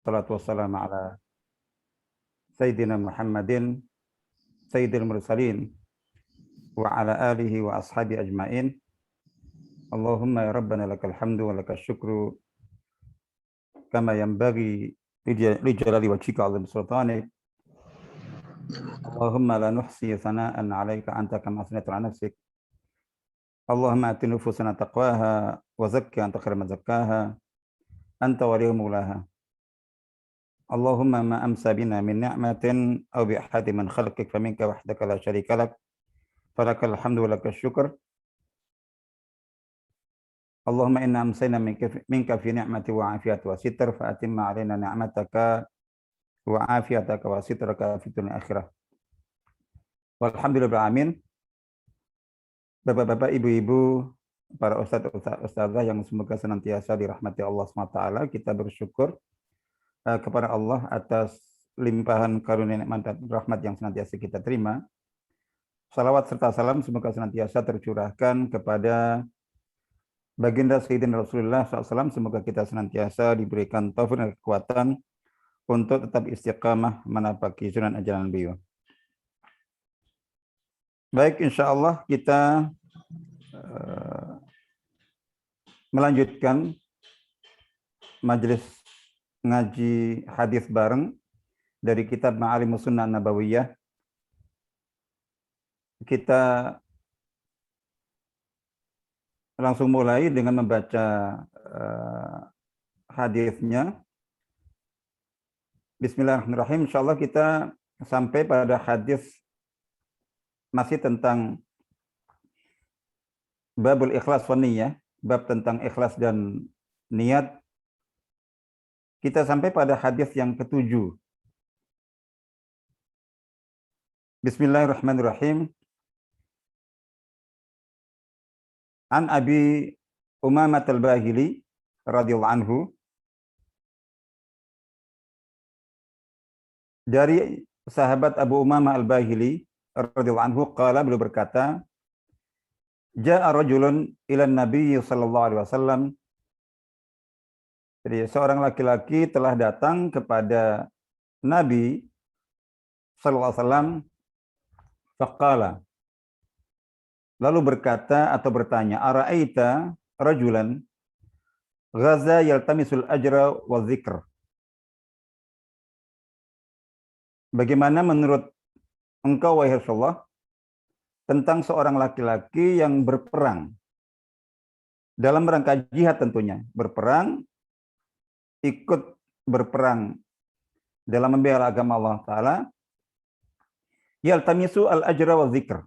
Salatu wassalamu ala Sayyidina Muhammadin Sayyidil Mursalin wa ala alihi wa ashabi ajmain. Allahumma ya Rabbana lakal hamdu wa lakal syukru kama yanbaghi li jalali wajhika 'azim sultanik. Allahumma la nuhsi sana'an 'alaika anta kama asnaita 'ala nafsik. Allahumma ati nufusana taqwaha wa zakki anta khairu man zakkaha anta waliyyu mawlaha. Allahumma ma amsa bina min ni'matin aw bi ahadi min khalqik faminka wahdaka la syarika lak falakal hamdu wa lakal syukr. Allahumma inna amsayna minka fi ni'mati wa afiyati wa sitr fa atimma alaina ni'mataka wa afiyataka wa sitraka fi dunya akhirah. Walhamdulillah amin. Bapak-bapak, ibu-ibu, para ustaz-ustazah yang semoga senantiasa dirahmati Allah SWT, kita bersyukur kepada Allah atas limpahan karunia nikmat dan rahmat yang senantiasa kita terima. Salawat serta salam semoga senantiasa tercurahkan kepada baginda Sayyidina Rasulullah SAW. Semoga kita senantiasa diberikan taufik dan kekuatan untuk tetap istiqamah menapaki sunan ajaran beliau. Baik, insya Allah kita melanjutkan majelis ngaji hadis bareng dari kitab Ma'alimus Sunnah Nabawiyah. Kita langsung mulai dengan membaca hadisnya. Bismillahirrahmanirrahim. Insyaallah kita sampai pada hadis masih tentang babul ikhlas wa niyah, bab tentang ikhlas dan niat. Kita sampai pada hadis yang ke-7. Bismillahirrahmanirrahim. An Abi Umamah al-Bahili radhiyallahu anhu, dari sahabat Abu Umamah al-Bahili radhiyallahu anhu, qala, beliau berkata, ja'a rajulun ila Nabi sallallahu alaihi wasallam. Jadi seorang laki-laki telah datang kepada Nabi sallallahu alaihi wasallam, faqala, lalu berkata atau bertanya, ara'aita rajulan ghaza yaltamisul ajra wa dzikr. Bagaimana menurut engkau wahai Rasulullah tentang seorang laki-laki yang berperang dalam rangka jihad, tentunya berperang, ikut berperang dalam membela agama Allah Ta'ala, yaltamisu al-ajra wa dzikr.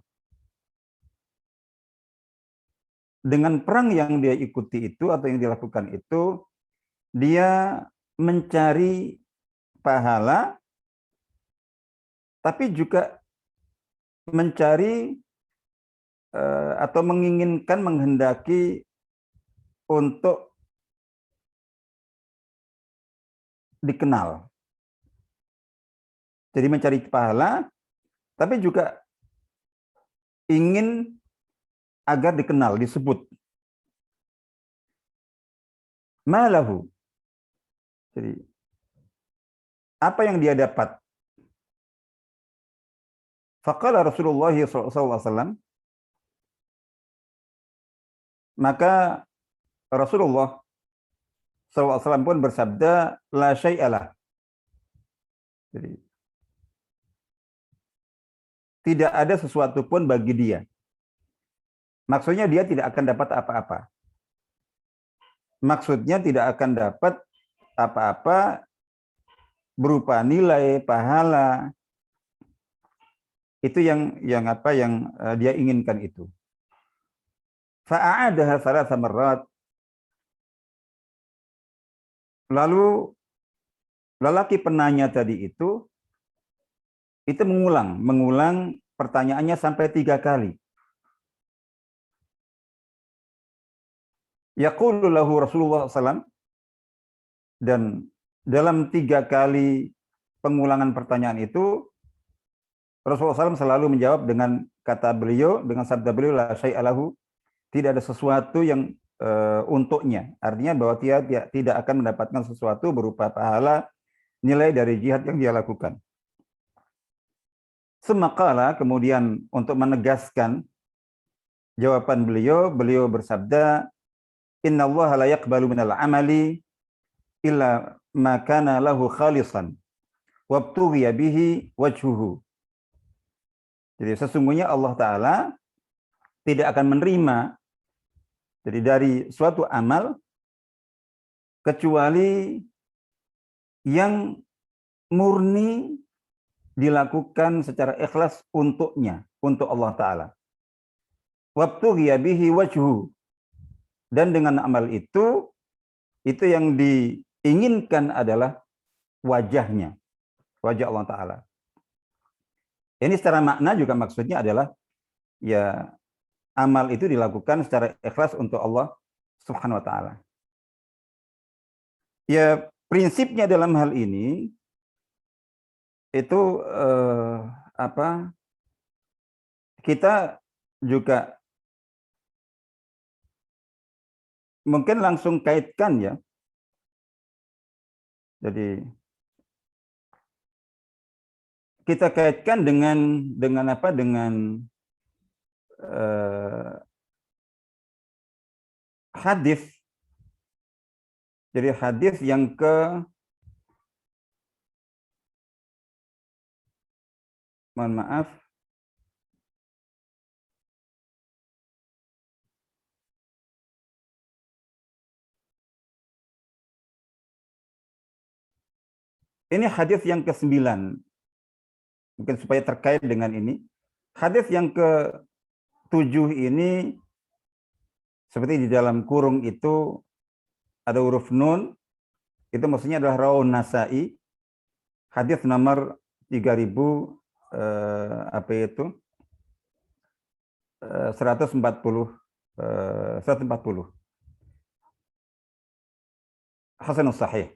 Dengan perang yang dia ikuti itu atau yang dilakukan itu, dia mencari pahala, tapi juga mencari atau menginginkan, menghendaki untuk dikenal. Jadi mencari pahala, tapi juga ingin agar dikenal, disebut. Malahu. Jadi apa yang dia dapat? Faqala Rasulullah SAW, maka Rasulullah SAW pun bersabda, la syai'alah. Jadi tidak ada sesuatu pun bagi dia. Maksudnya dia tidak akan dapat apa-apa. Maksudnya tidak akan dapat apa-apa berupa nilai, pahala. Itu yang dia inginkan itu. Fa'adaha thalatha marrat. Lalu lelaki penanya tadi itu mengulang pertanyaannya sampai 3 kali. Yaqulu lahu Rasulullah SAW, dan dalam 3 kali pengulangan pertanyaan itu Rasulullah SAW selalu menjawab dengan kata beliau, dengan sabda beliau, la syai'alahu, tidak ada sesuatu yang untuknya. Artinya bahwa dia tidak akan mendapatkan sesuatu berupa pahala nilai dari jihad yang dia lakukan. Semakala kemudian untuk menegaskan jawaban beliau bersabda, "Innallaha la yaqbalu minal amali illa ma kana lahu khalisan wabtughiya bihi wajhuhu." Jadi sesungguhnya Allah Ta'ala tidak akan menerima dari suatu amal kecuali yang murni dilakukan secara ikhlas untuknya, untuk Allah Ta'ala. Wabtughiya bihi wajhu. Dan dengan amal itu yang diinginkan adalah wajahnya, wajah Allah Ta'ala. Ini secara makna juga maksudnya adalah ya amal itu dilakukan secara ikhlas untuk Allah Subhanahu wa Ta'ala. Ya prinsipnya dalam hal ini itu kita juga mungkin langsung kaitkan ya. Jadi kita kaitkan dengan hadis. Jadi hadis yang mohon maaf. Ini hadis yang ke-9. Mungkin supaya terkait dengan ini. Hadis yang ke-7 ini seperti di dalam kurung itu ada huruf nun, itu maksudnya adalah Rawahun Nasa'i, hadis nomor 3000 140 Hasanus Sahih.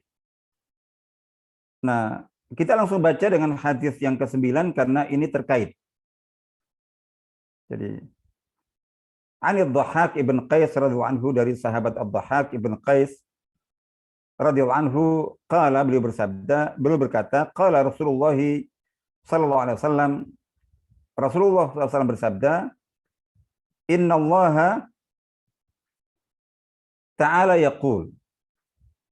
Nah, kita langsung baca dengan hadis yang ke-9 karena ini terkait. Jadi Ani Dhahhak ibn Qais radhiyallahu anhu, dari sahabat Ad-Dhahhak ibn Qais radhiyallahu anhu, qala, beliau berkata, qala Rasulullah sallallahu alaihi wasallam, Rasulullah SAW bersabda, innallaha ta'ala yaqul.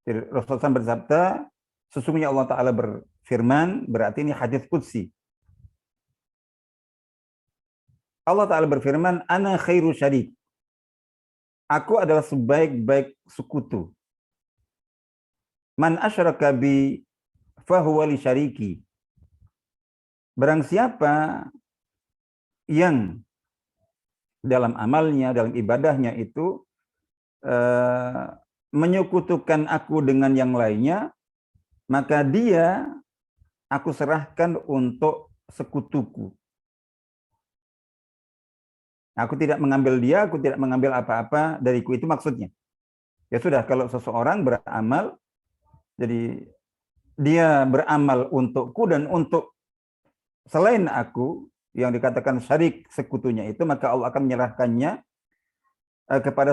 Jadi Rasulullah SAW bersabda, sesungguhnya Allah Ta'ala berfirman, berarti ini hadis qudsi. Allah Ta'ala berfirman, ana khairu syarik. Aku adalah sebaik-baik sekutu. Man asyraka bi fahuwa li syariki. Barang siapa yang dalam amalnya, dalam ibadahnya itu menyekutukan aku dengan yang lainnya, maka dia aku serahkan untuk sekutuku. Aku tidak mengambil dia, aku tidak mengambil apa-apa dariku, itu maksudnya. Ya sudah, kalau seseorang beramal, jadi dia beramal untukku dan untuk selain aku, yang dikatakan syarik sekutunya itu, maka Allah akan menyerahkannya kepada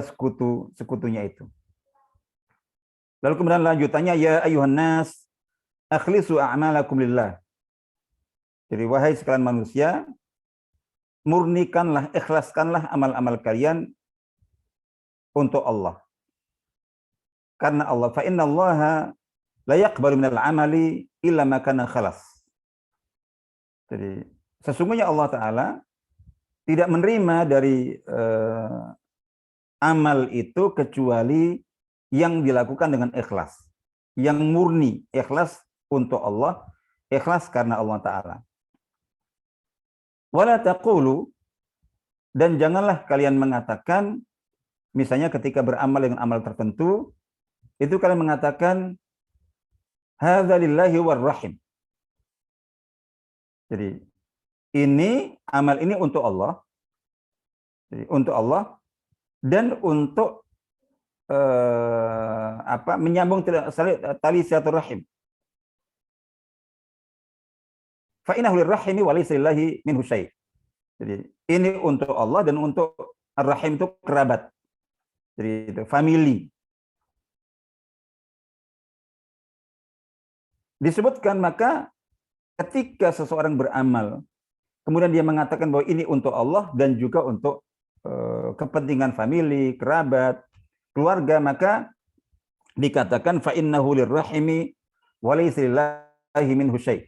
sekutunya itu. Lalu kemudian lanjutannya, ya ayuhan nas, akhlisu a'malakum lillah. Jadi wahai sekalian manusia, murnikanlah, ikhlaskanlah amal-amal kalian untuk Allah. Karena Allah, fa innallaha la yaqbalu minal amali illa ma kana khalas. Jadi sesungguhnya Allah Ta'ala tidak menerima dari amal itu kecuali yang dilakukan dengan ikhlas, yang murni, ikhlas untuk Allah, ikhlas karena Allah Ta'ala. Wala taqulu, dan janganlah kalian mengatakan, misalnya ketika beramal dengan amal tertentu, itu kalian mengatakan hadza lillahi warrahim. Jadi ini amal ini untuk Allah. Jadi untuk Allah dan untuk menyambung tali silaturahim. Fa innahu lirrahimi wa laysa lillahi minhu syai'. Jadi ini untuk Allah dan untuk ar-rahim itu kerabat. Jadi itu family. disebutkan maka ketika seseorang beramal, kemudian dia mengatakan bahwa ini untuk Allah dan juga untuk kepentingan famili, kerabat, keluarga, maka dikatakan fa innahu lirrahimi wa laysa lillahi minhu syai'.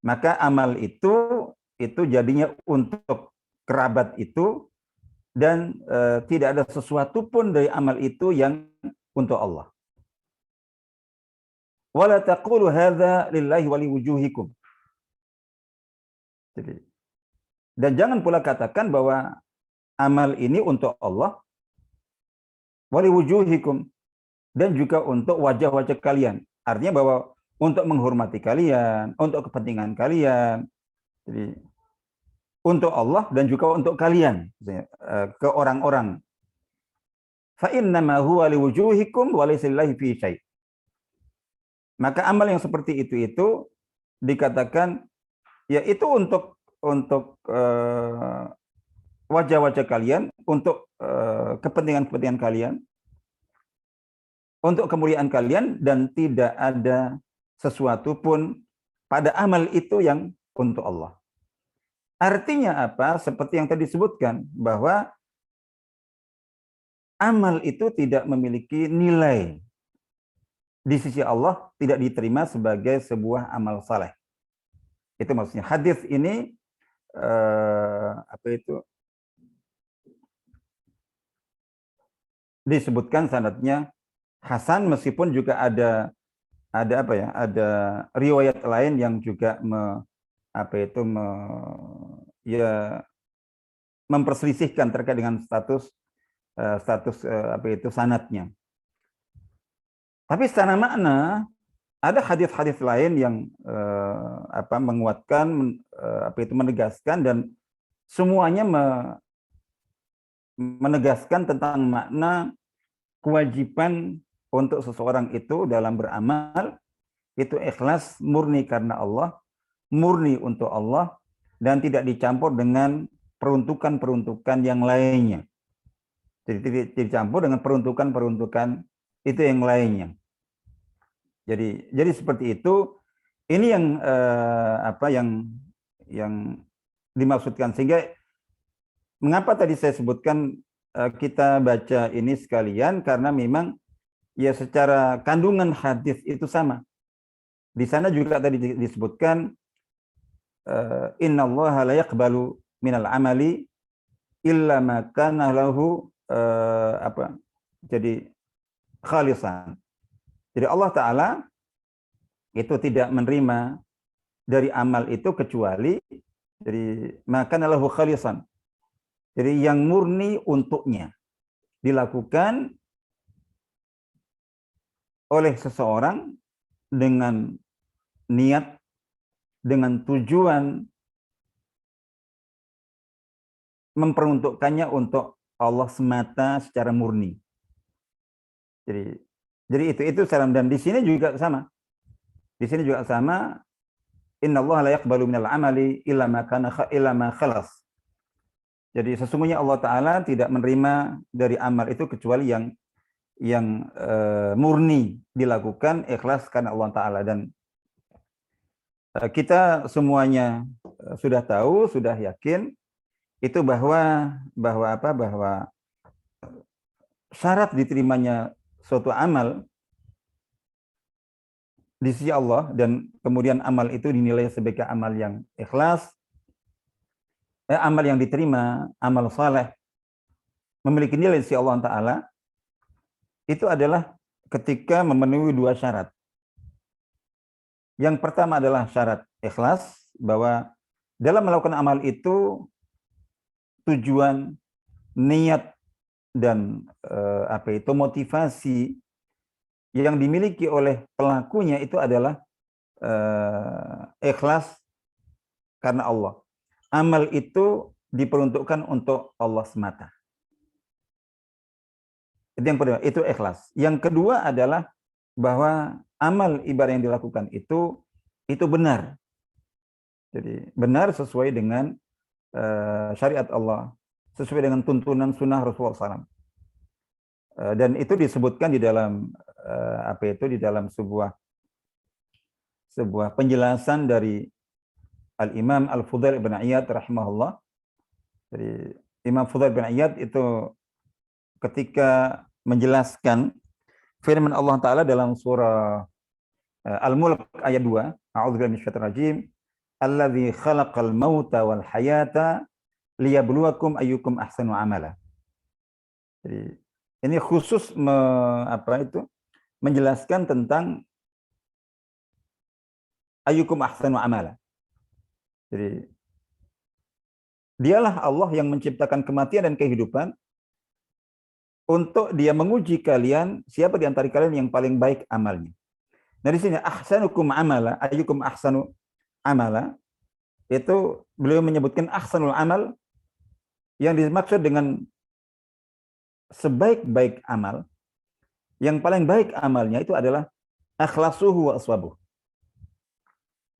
Maka amal itu jadinya untuk kerabat itu dan tidak ada sesuatu pun dari amal itu yang untuk Allah. Wala taqulu hadza lillahi wa liwujuhikum. Dan jangan pula katakan bahwa amal ini untuk Allah wa liwujuhikum dan juga untuk wajah-wajah kalian. Artinya bahwa untuk menghormati kalian, untuk kepentingan kalian. Jadi untuk Allah dan juga untuk kalian, ke orang-orang. Fa innama huwa liwujuhikum wa laysa lillahi fi syai'. Maka amal yang seperti itu dikatakan ya itu untuk wajah-wajah kalian, untuk kepentingan-kepentingan kalian, untuk kemuliaan kalian, dan tidak ada sesuatu pun pada amal itu yang untuk Allah. Artinya apa? Seperti yang tadi disebutkan, bahwa amal itu tidak memiliki nilai di sisi Allah, tidak diterima sebagai sebuah amal saleh. Itu maksudnya. Hadis ini disebutkan sanadnya hasan, meskipun juga ada riwayat lain yang juga memperselisihkan terkait dengan status sanadnya. Tapi secara makna ada hadis-hadis lain yang menguatkan, menegaskan, dan semuanya menegaskan tentang makna kewajiban untuk seseorang itu dalam beramal itu ikhlas, murni karena Allah, murni untuk Allah, dan tidak dicampur dengan peruntukan-peruntukan yang lainnya. Jadi tidak dicampur dengan peruntukan-peruntukan itu yang lainnya. Jadi seperti itu. Ini yang dimaksudkan. Sehingga mengapa tadi saya sebutkan kita baca ini sekalian, karena memang ya secara kandungan hadis itu sama. Di sana juga tadi disebutkan innallaha la yaqbalu minal amali illa ma kana lahu jadi khalisan. Jadi Allah Ta'ala itu tidak menerima dari amal itu kecuali dari maka lahu khalisan. Jadi yang murni untuknya dilakukan oleh seseorang dengan niat, dengan tujuan memperuntukkannya untuk Allah semata secara murni. Jadi itu salam. Dan di sini juga sama. Di sini juga sama. Innallaha la yaqbalu minal amali illa ma khalas. Jadi sesungguhnya Allah Ta'ala tidak menerima dari amal itu kecuali yang murni dilakukan ikhlas karena Allah Ta'ala. Dan kita semuanya sudah tahu, sudah yakin itu bahwa syarat diterimanya suatu amal di sisi Allah, dan kemudian amal itu dinilai sebagai amal yang ikhlas, amal yang diterima, amal saleh, memiliki nilai di sisi Allah Ta'ala, itu adalah ketika memenuhi dua syarat. Yang pertama adalah syarat ikhlas, bahwa dalam melakukan amal itu tujuan, niat, dan motivasi yang dimiliki oleh pelakunya itu adalah ikhlas karena Allah. Amal itu diperuntukkan untuk Allah semata. Itu yang pertama, itu ikhlas. Yang kedua adalah bahwa amal ibadah yang dilakukan itu benar. Jadi benar sesuai dengan syariat Allah, sesuai dengan tuntunan sunnah Rasulullah SAW. Dan itu disebutkan di dalam di dalam sebuah sebuah penjelasan dari Al-Imam Al-Fudail bin Iyad rahimahullah. Jadi Imam Fudail bin Iyad itu ketika menjelaskan firman Allah Ta'ala dalam surah Al-Mulk ayat 2, A'udzubillahi minasyaitonir rajim, Alladzi khalaqal mauta wal hayata liyabluwakum ayyukum ahsanu amala. Jadi ini khusus menjelaskan tentang ayyukum ahsanu amala. Jadi dialah Allah yang menciptakan kematian dan kehidupan untuk dia menguji kalian siapa di antara kalian yang paling baik amalnya. Nah di sini ahsanukum amala, ayyukum ahsanu amala, itu beliau menyebutkan ahsanul amal yang dimaksud dengan sebaik-baik amal. Yang paling baik amalnya itu adalah akhlasuhu wa aswabuh.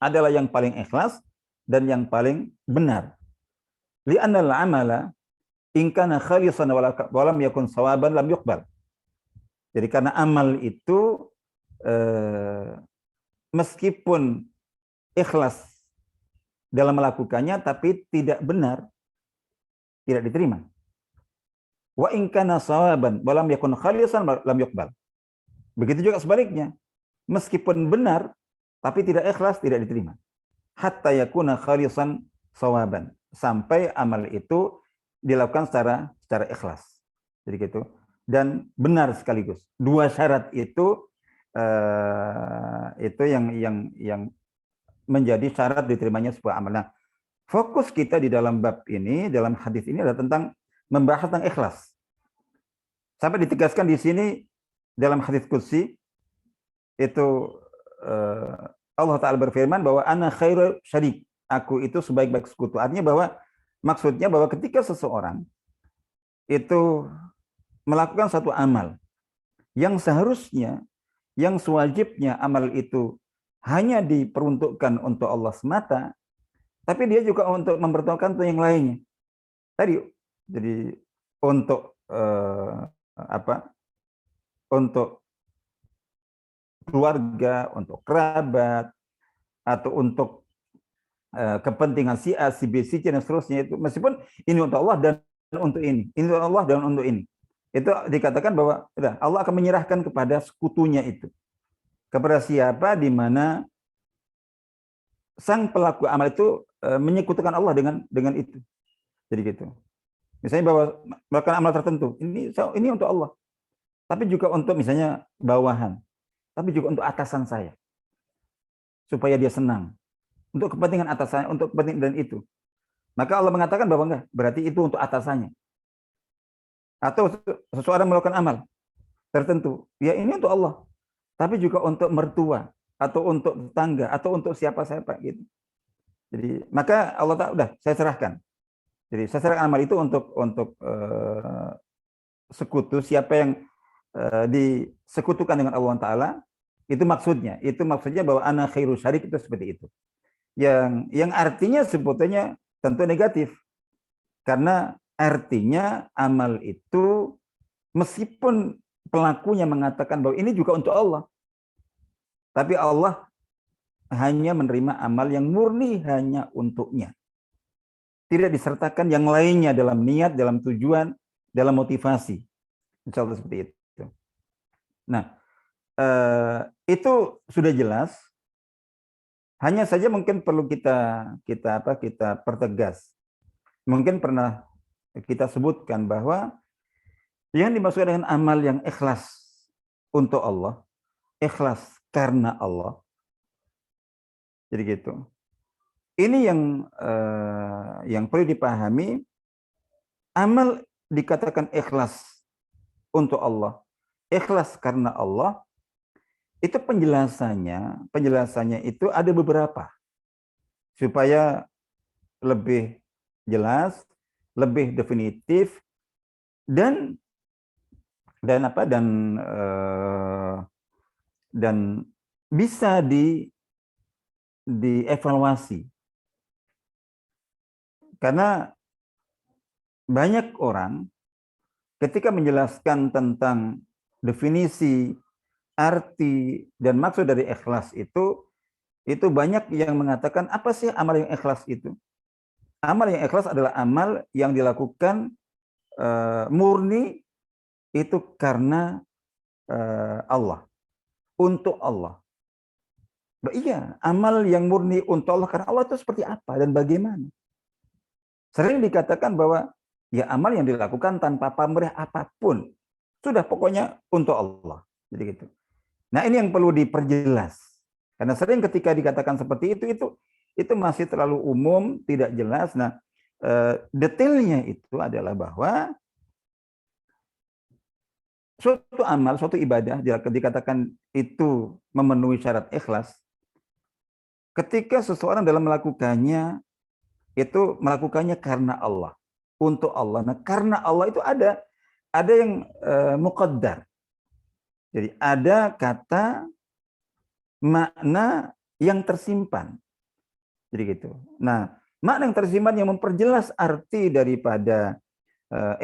Adalah yang paling ikhlas dan yang paling benar. Li'annal amala in kana khalisan wa lam yakun sawaban lam yuqbal. Jadi karena amal itu meskipun ikhlas dalam melakukannya tapi tidak benar, tidak diterima. Wa in kana sawaban wa lam yakun khalisan lam yuqbal. Begitu juga sebaliknya. Meskipun benar tapi tidak ikhlas, tidak diterima. Hatta yakuna khalisan sawaban. Sampai amal itu dilakukan secara ikhlas. Jadi gitu. Dan benar sekaligus. Dua syarat itu yang menjadi syarat diterimanya sebuah amal. Nah, fokus kita di dalam bab ini, dalam hadis ini adalah tentang membahas tentang ikhlas. Sampai ditegaskan di sini dalam hadis qudsi itu Allah Ta'ala berfirman bahwa ana khairul syarik. Aku itu sebaik-baik sekutu. Artinya bahwa maksudnya bahwa ketika seseorang itu melakukan satu amal yang seharusnya, yang sewajibnya amal itu hanya diperuntukkan untuk Allah semata, tapi dia juga untuk memperuntukkan untuk yang lainnya. Tadi, jadi untuk untuk keluarga, untuk kerabat, atau untuk kepentingan si A, si B, si C, dan seterusnya itu. Meskipun ini untuk Allah dan untuk ini untuk Allah dan untuk ini. Itu dikatakan bahwa Allah akan menyerahkan kepada sekutunya itu. Kepada siapa di mana sang pelaku amal itu menyekutukan Allah dengan itu. Jadi gitu. Misalnya bahwa melakukan amal tertentu, ini untuk Allah. Tapi juga untuk misalnya bawahan. Tapi juga untuk atasan saya. Supaya dia senang. Untuk kepentingan atasannya, untuk kepentingan dan itu. Maka Allah mengatakan bahwa enggak, berarti itu untuk atasannya. Atau seseorang melakukan amal tertentu, ya ini untuk Allah. Tapi juga untuk mertua, atau untuk tetangga, atau untuk siapa-siapa gitu. Jadi maka Allah Ta'ala udah saya serahkan. Jadi saya serahkan amal itu untuk sekutu, siapa yang disekutukan dengan Allah Ta'ala, itu maksudnya bahwa ana khairu syarik itu seperti itu. Yang artinya sebetulnya tentu negatif. Karena artinya amal itu meskipun pelakunya mengatakan bahwa ini juga untuk Allah, tapi Allah hanya menerima amal yang murni hanya untuknya. Tidak disertakan yang lainnya dalam niat, dalam tujuan, dalam motivasi. Insya Allah seperti itu. Nah, itu sudah jelas. Hanya saja mungkin perlu kita pertegas. Mungkin pernah kita sebutkan bahwa yang dimaksud dengan amal yang ikhlas untuk Allah, ikhlas karena Allah. Jadi gitu. Ini yang perlu dipahami. Amal dikatakan ikhlas untuk Allah, ikhlas karena Allah. Itu penjelasannya itu ada beberapa supaya lebih jelas, lebih definitif dan bisa dievaluasi. Karena banyak orang ketika menjelaskan tentang definisi, arti, dan maksud dari ikhlas itu itu banyak yang mengatakan, apa sih amal yang ikhlas itu? Amal yang ikhlas adalah amal yang dilakukan murni itu karena Allah, untuk Allah. Iya, amal yang murni untuk Allah karena Allah itu seperti apa dan bagaimana? Sering dikatakan bahwa ya amal yang dilakukan tanpa pamrih apapun, sudah pokoknya untuk Allah. Jadi gitu. Nah, ini yang perlu diperjelas. Karena sering ketika dikatakan seperti itu masih terlalu umum, tidak jelas. Nah, detailnya itu adalah bahwa suatu amal, suatu ibadah dikatakan itu memenuhi syarat ikhlas. Ketika seseorang dalam melakukannya, itu melakukannya karena Allah, untuk Allah. Nah, karena Allah itu ada yang muqaddar. Jadi ada kata makna yang tersimpan. Jadi gitu. Nah, makna yang tersimpan yang memperjelas arti daripada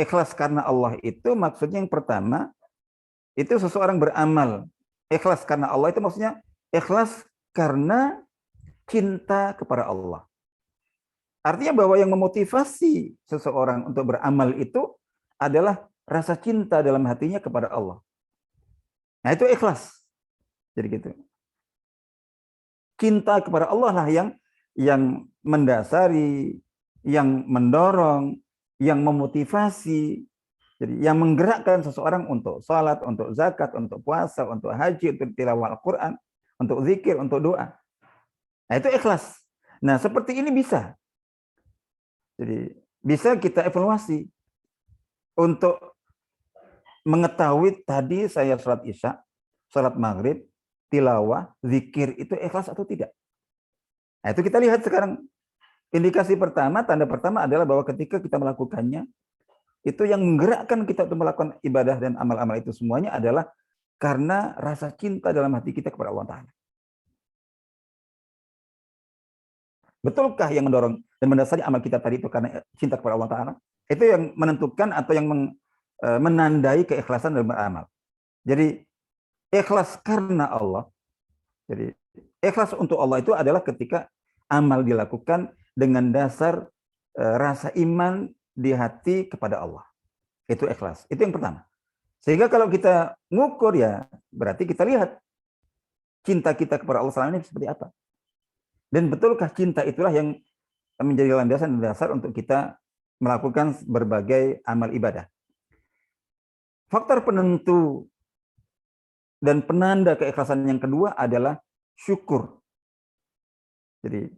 ikhlas karena Allah itu maksudnya yang pertama, itu seseorang beramal ikhlas karena Allah itu maksudnya ikhlas karena cinta kepada Allah. Artinya bahwa yang memotivasi seseorang untuk beramal itu adalah rasa cinta dalam hatinya kepada Allah. Nah, itu ikhlas. Jadi gitu. Cinta kepada Allah lah yang mendasari, yang mendorong, yang memotivasi, jadi yang menggerakkan seseorang untuk salat, untuk zakat, untuk puasa, untuk haji, untuk tilawah Al-Quran, untuk zikir, untuk doa. Nah, itu ikhlas. Nah, seperti ini bisa. Jadi bisa kita evaluasi untuk mengetahui tadi saya salat Isya, salat Maghrib, tilawah, zikir itu ikhlas atau tidak. Nah, itu kita lihat sekarang. Indikasi pertama, tanda pertama adalah bahwa ketika kita melakukannya, itu yang menggerakkan kita untuk melakukan ibadah dan amal-amal itu semuanya adalah karena rasa cinta dalam hati kita kepada Allah Ta'ala. Betulkah yang mendorong dan mendasari amal kita tadi itu karena cinta kepada Allah Ta'ala? Itu yang menentukan atau yang menandai keikhlasan dalam beramal. Jadi, ikhlas karena Allah. Jadi, ikhlas untuk Allah itu adalah ketika amal dilakukan dengan dasar rasa iman di hati kepada Allah. Itu ikhlas. Itu yang pertama. Sehingga kalau kita ngukur ya, berarti kita lihat cinta kita kepada Allah selama ini seperti apa. Dan betulkah cinta itulah yang menjadi landasan dan dasar untuk kita melakukan berbagai amal ibadah. Faktor penentu dan penanda keikhlasan yang kedua adalah syukur. Jadi,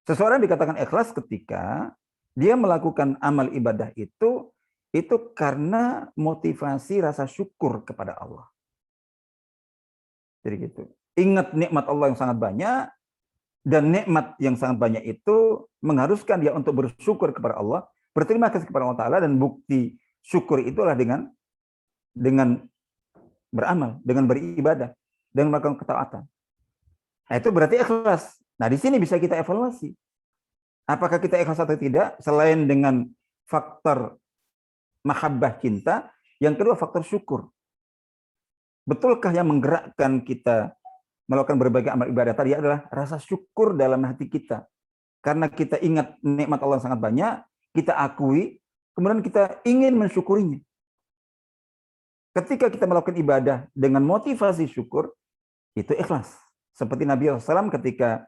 seseorang dikatakan ikhlas ketika dia melakukan amal ibadah itu karena motivasi rasa syukur kepada Allah. Jadi gitu. Ingat nikmat Allah yang sangat banyak, dan nikmat yang sangat banyak itu mengharuskan dia untuk bersyukur kepada Allah, berterima kasih kepada Allah Ta'ala, dan bukti syukur itulah dengan beramal, dengan beribadah, dengan melakukan ketaatan. Nah, itu berarti ikhlas. Nah, di sini bisa kita evaluasi. Apakah kita ikhlas atau tidak, selain dengan faktor mahabbah cinta, yang kedua faktor syukur. Betulkah yang menggerakkan kita melakukan berbagai amal ibadah tadi adalah rasa syukur dalam hati kita. Karena kita ingat nikmat Allah sangat banyak, kita akui, kemudian kita ingin mensyukurinya. Ketika kita melakukan ibadah dengan motivasi syukur, itu ikhlas. Seperti Nabi SAW ketika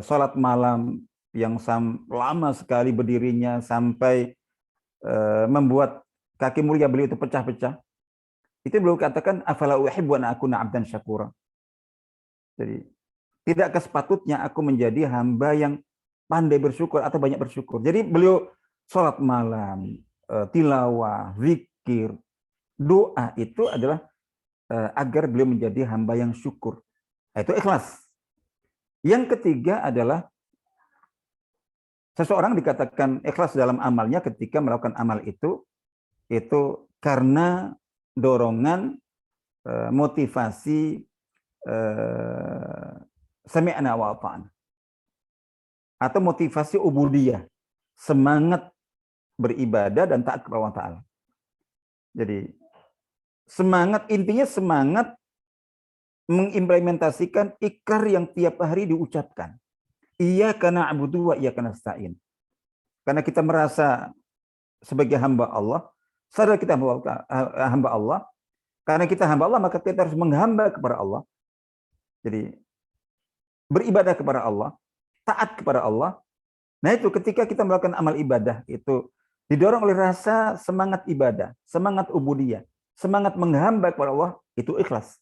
sholat malam yang lama sekali berdirinya sampai membuat kaki mulia beliau itu pecah-pecah. Itu beliau katakan, afala uhibbu an akuna 'abdan syakura. Jadi, tidakkah sepatutnya aku menjadi hamba yang pandai bersyukur atau banyak bersyukur. Jadi beliau sholat malam, tilawah, zikir, doa itu adalah agar beliau menjadi hamba yang syukur. Nah, itu ikhlas. Yang ketiga adalah seseorang dikatakan ikhlas dalam amalnya ketika melakukan amal itu karena dorongan, motivasi, sami'na wa ata'na, atau motivasi ubudiyah, semangat beribadah dan taat kepada Allah Ta'ala. Jadi semangat, intinya semangat mengimplementasikan ikrar yang tiap hari diucapkan. Iyyaka na'budu wa iyyaka nasta'in. Karena kita merasa sebagai hamba Allah, sadar kita hamba Allah. Karena kita hamba Allah, maka kita harus menghamba kepada Allah. Jadi beribadah kepada Allah, taat kepada Allah. Nah itu ketika kita melakukan amal ibadah itu didorong oleh rasa semangat ibadah, semangat ubudiyah, semangat menghamba kepada Allah, itu ikhlas.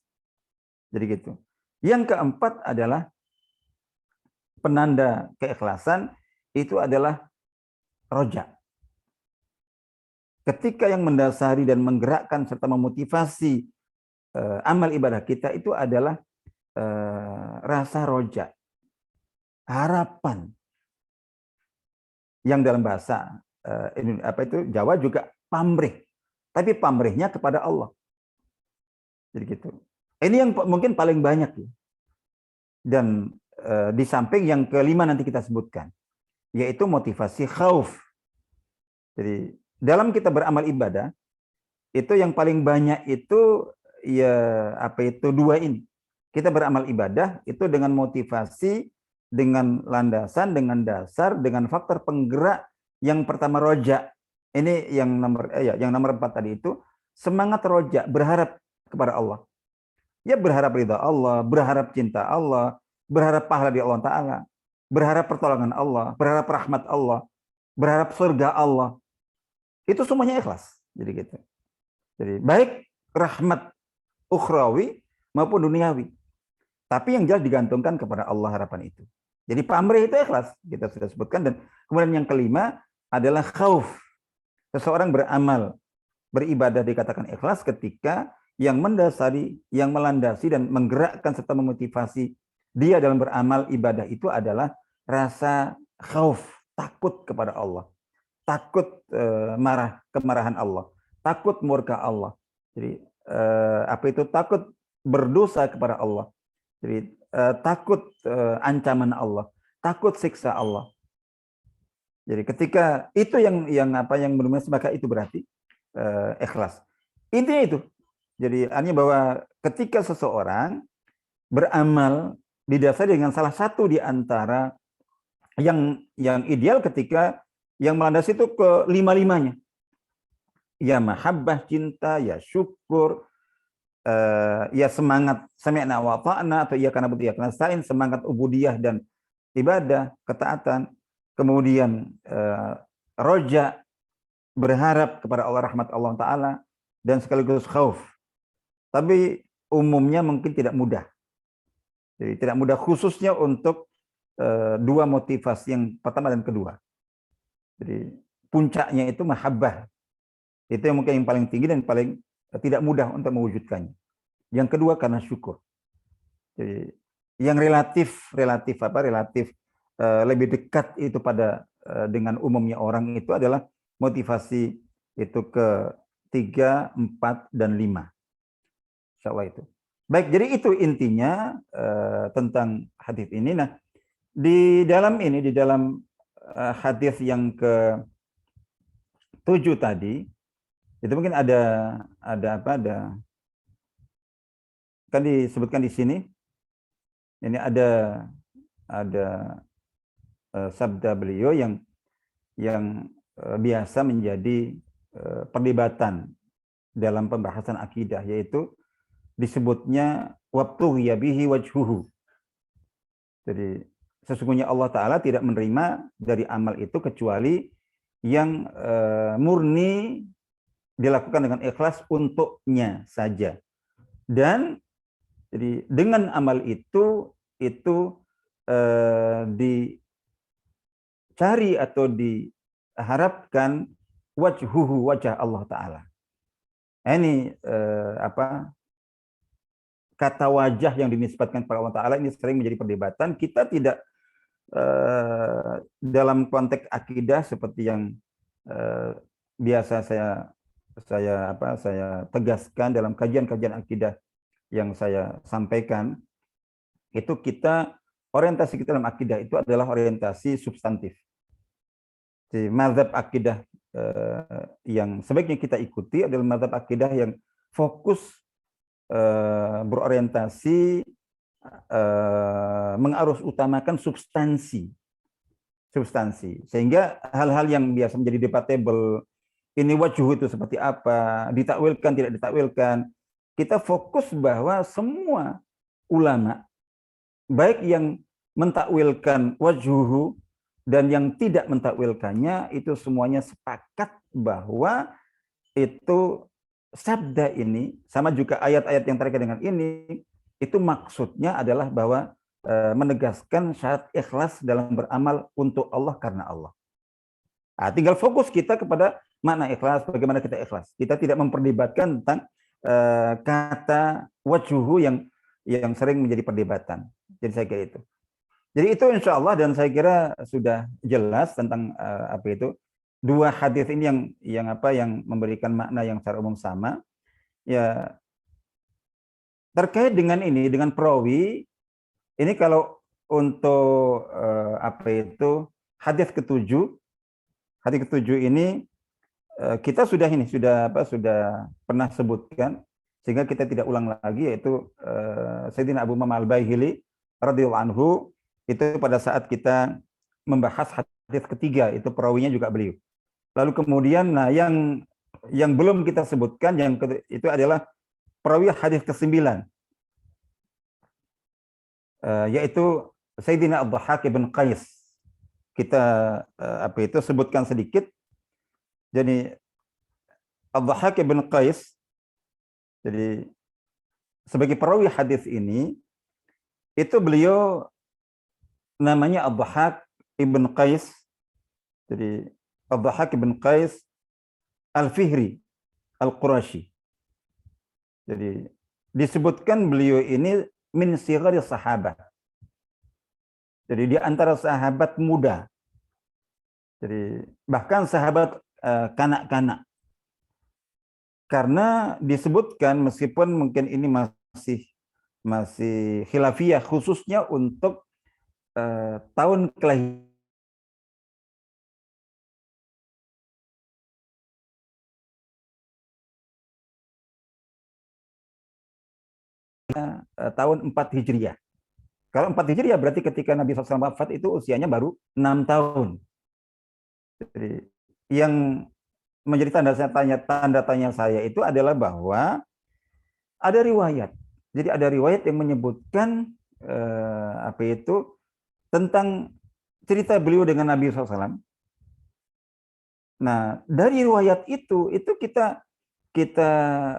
Jadi gitu. Yang keempat adalah penanda keikhlasan, itu adalah roja. Ketika yang mendasari dan menggerakkan serta memotivasi amal ibadah kita itu adalah rasa roja, harapan. Yang dalam bahasa Jawa juga pamrih, tapi pamrihnya kepada Allah. Jadi gitu. Ini yang mungkin paling banyak ya. Dan di samping yang kelima nanti kita sebutkan, yaitu motivasi khauf. Jadi dalam kita beramal ibadah itu yang paling banyak itu ya dua ini. Kita beramal ibadah itu dengan motivasi, dengan landasan, dengan dasar, dengan faktor penggerak. Yang pertama roja. Ini yang nomor 4 tadi itu semangat roja, berharap kepada Allah. Ya berharap ridha Allah, berharap cinta Allah, berharap pahala di Allah Ta'ala, berharap pertolongan Allah, berharap rahmat Allah, berharap surga Allah. Itu semuanya ikhlas. Jadi gitu. Jadi baik rahmat ukhrawi maupun duniawi. Tapi yang jelas digantungkan kepada Allah harapan itu. Jadi pamrih itu ikhlas, kita sudah sebutkan. Dan kemudian yang kelima adalah khauf. Seseorang beramal, beribadah dikatakan ikhlas ketika yang mendasari, yang melandasi dan menggerakkan serta memotivasi dia dalam beramal ibadah itu adalah rasa khauf, takut kepada Allah. Takut kemarahan Allah, takut murka Allah. Jadi takut berdosa kepada Allah. Jadi takut ancaman Allah, takut siksa Allah. Jadi ketika itu yang benar-benar maka itu berarti ikhlas. Intinya itu. Jadi artinya bahwa ketika seseorang beramal didasari dengan salah satu di antara yang ideal ketika yang melandasi itu ke lima-limanya. Ya mahabbah, cinta, ya syukur, ya semangat sami'na wa ta'na atau ya kana budiya kana sa'in, semangat ubudiyah dan ibadah, ketaatan. Kemudian roja, berharap kepada Allah, rahmat Allah Ta'ala, dan sekaligus khauf. Tapi umumnya mungkin tidak mudah. Jadi tidak mudah khususnya untuk dua motivasi yang pertama dan kedua. Jadi puncaknya itu mahabbah. Itu yang mungkin yang paling tinggi dan paling tidak mudah untuk mewujudkannya. Yang kedua karena syukur. Jadi yang relatif lebih dekat itu pada dengan umumnya orang itu adalah motivasi itu ke 3, 4, dan 5. Insya Allah itu. Baik, jadi itu intinya tentang hadis ini. Nah, di dalam hadis yang ke-7 tadi, itu mungkin ada kan disebutkan di sini. Ini ada sabda beliau yang biasa menjadi perdebatan dalam pembahasan akidah, yaitu disebutnya wabtughiya bihi wajhuhu. Jadi sesungguhnya Allah Ta'ala tidak menerima dari amal itu kecuali yang murni dilakukan dengan ikhlas untuknya saja. Dan jadi dengan amal itu dicari atau diharapkan wajah Allah Ta'ala. Ini kata wajah yang dinisbatkan kepada Allah Ta'ala ini sering menjadi perdebatan. Kita tidak dalam konteks akidah seperti yang biasa saya tegaskan dalam kajian-kajian akidah yang saya sampaikan, itu orientasi kita dalam akidah itu adalah orientasi substantif. Jadi mazhab akidah yang sebaiknya kita ikuti adalah mazhab akidah yang fokus berorientasi mengarus utamakan substansi, sehingga hal-hal yang biasa menjadi debatable, ini wajhu itu seperti apa, ditakwilkan tidak ditakwilkan, kita fokus bahwa semua ulama baik yang mentakwilkan wajhuhu dan yang tidak mentakwilkannya itu semuanya sepakat bahwa itu sabda ini sama juga ayat-ayat yang terkait dengan ini itu maksudnya adalah bahwa menegaskan syarat ikhlas dalam beramal untuk Allah karena Allah. Nah, tinggal fokus kita kepada makna ikhlas, bagaimana kita ikhlas. Kita tidak memperdebatkan tentang kata wajhuhu yang sering menjadi perdebatan. Jadi saya kira itu. Jadi itu insya Allah, dan saya kira sudah jelas tentang apa itu dua hadis ini yang memberikan makna yang secara umum sama. Ya, terkait dengan ini, dengan perawi ini, kalau untuk apa itu hadis ketujuh ini kita sudah pernah sebutkan sehingga kita tidak ulang lagi, yaitu Sayyidina Abu Umamah Al-Baihili radhiyallahu anhu, itu pada saat kita membahas hadis ketiga itu perawinya juga beliau. Lalu kemudian yang belum kita sebutkan itu adalah perawi hadis ke-9, yaitu Sayyidina Ad-Dhahhak bin Qais. Kita sebutkan sedikit. Jadi Ad-Dhahhak bin Qais, jadi sebagai perawi hadis ini, itu beliau namanya Ad-Dhahhak bin Qais. Jadi Ad-Dhahhak bin Qais Al-Fihri Al-Qurashi. Jadi disebutkan beliau ini min sighari sahabat. Jadi di antara sahabat muda. Jadi bahkan sahabat kanak-kanak. Karena disebutkan, meskipun mungkin ini masih khilafiyah, khususnya untuk tahun kelahiran tahun 4 Hijriah. Kalau 4 Hijriah berarti ketika Nabi SAW wafat itu usianya baru 6 tahun. Jadi yang menjadi tanda tanya saya itu adalah bahwa ada riwayat. Jadi ada riwayat yang menyebutkan tentang cerita beliau dengan Nabi SAW. Nah, dari riwayat itu kita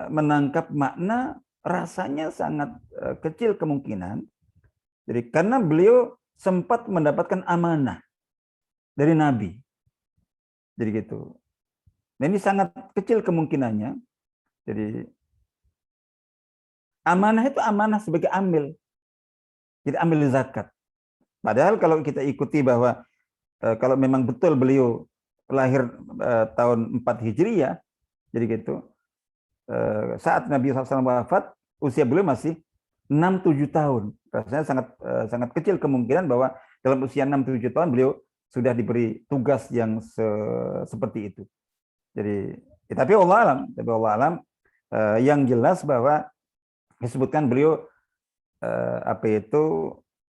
menangkap makna, rasanya sangat kecil kemungkinan. Jadi karena beliau sempat mendapatkan amanah dari Nabi. Jadi gitu. Nah, ini sangat kecil kemungkinannya. Jadi amanah itu amanah sebagai amil. Jadi amil zakat. Padahal kalau kita ikuti bahwa kalau memang betul beliau lahir tahun 4 Hijriah, jadi gitu. Saat Nabi SAW wafat, usia beliau masih 6-7 tahun. Rasanya sangat kecil kemungkinan bahwa dalam usia 6-7 tahun beliau sudah diberi tugas yang seperti itu. Jadi, tapi Allah alam, yang jelas bahwa disebutkan beliau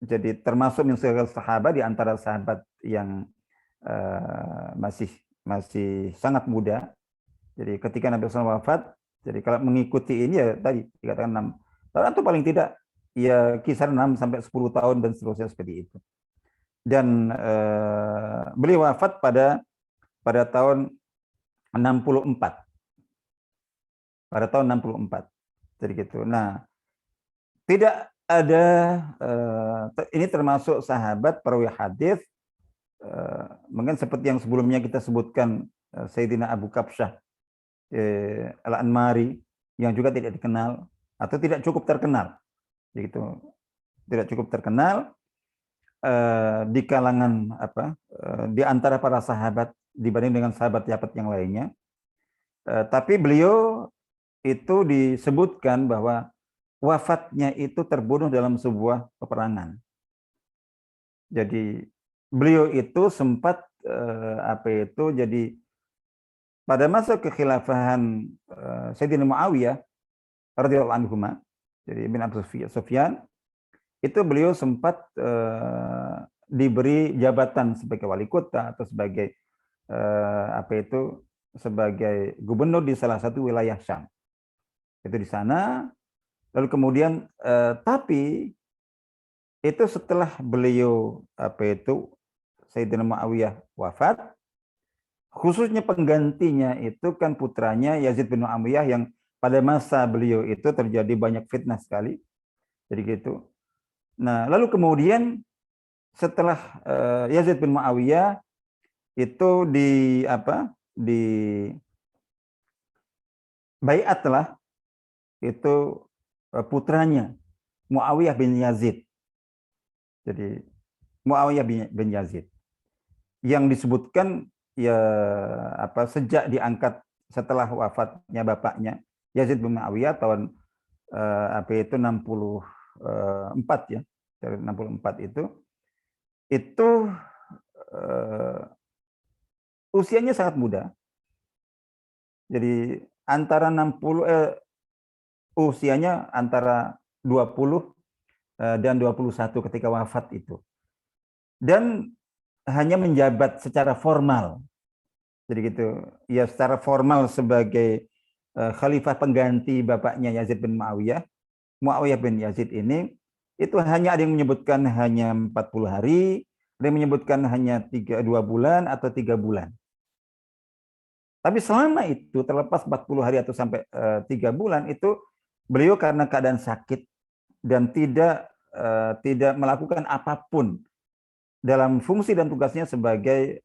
jadi termasuk min sahabat, di antara sahabat yang masih sangat muda. Jadi ketika Nabi SAW wafat, jadi kalau mengikuti ini ya tadi dikatakan 6 tahun atau paling tidak ya kisar 6 sampai 10 tahun dan seterusnya seperti itu. Dan beliau wafat pada tahun 64. Pada tahun 64. Jadi gitu. Nah, tidak ada ini termasuk sahabat perawi hadis mungkin seperti yang sebelumnya kita sebutkan, Sayyidina Abu Kabsyah Al-Anmari, yang juga tidak dikenal atau tidak cukup terkenal. Begitu. Tidak cukup terkenal di kalangan di antara para sahabat dibanding dengan sahabat-sahabat yang lainnya. Tapi beliau itu disebutkan bahwa wafatnya itu terbunuh dalam sebuah peperangan. Jadi beliau itu sempat jadi pada masa kekhilafahan Sayyidina Muawiyah radhiyallahu anhu, Jadi bin Abi Sufyan itu beliau sempat diberi jabatan sebagai wali kota atau sebagai sebagai gubernur di salah satu wilayah Syam. Itu di sana. Lalu kemudian tapi itu setelah beliau Sayyidina Muawiyah wafat, khususnya penggantinya itu kan putranya Yazid bin Muawiyah yang pada masa beliau itu terjadi banyak fitnah sekali. Jadi gitu. Nah, lalu kemudian setelah Yazid bin Muawiyah itu di baiatlah itu putranya Muawiyah bin Yazid. Jadi Muawiyah bin Yazid yang disebutkan ya sejak diangkat setelah wafatnya bapaknya Yazid bin Muawiyah tahun 64 ya, dari 64 itu usianya sangat muda. Jadi antara 60 usianya antara 20 dan 21 ketika wafat itu. Dan hanya menjabat secara formal. Jadi gitu. Ya secara formal sebagai khalifah pengganti bapaknya Yazid bin Muawiyah. Muawiyah bin Yazid ini itu hanya ada yang menyebutkan hanya 40 hari, ada yang menyebutkan hanya 2 bulan atau 3 bulan. Tapi selama itu terlepas 40 hari atau sampai 3 bulan itu beliau karena keadaan sakit dan tidak melakukan apapun dalam fungsi dan tugasnya sebagai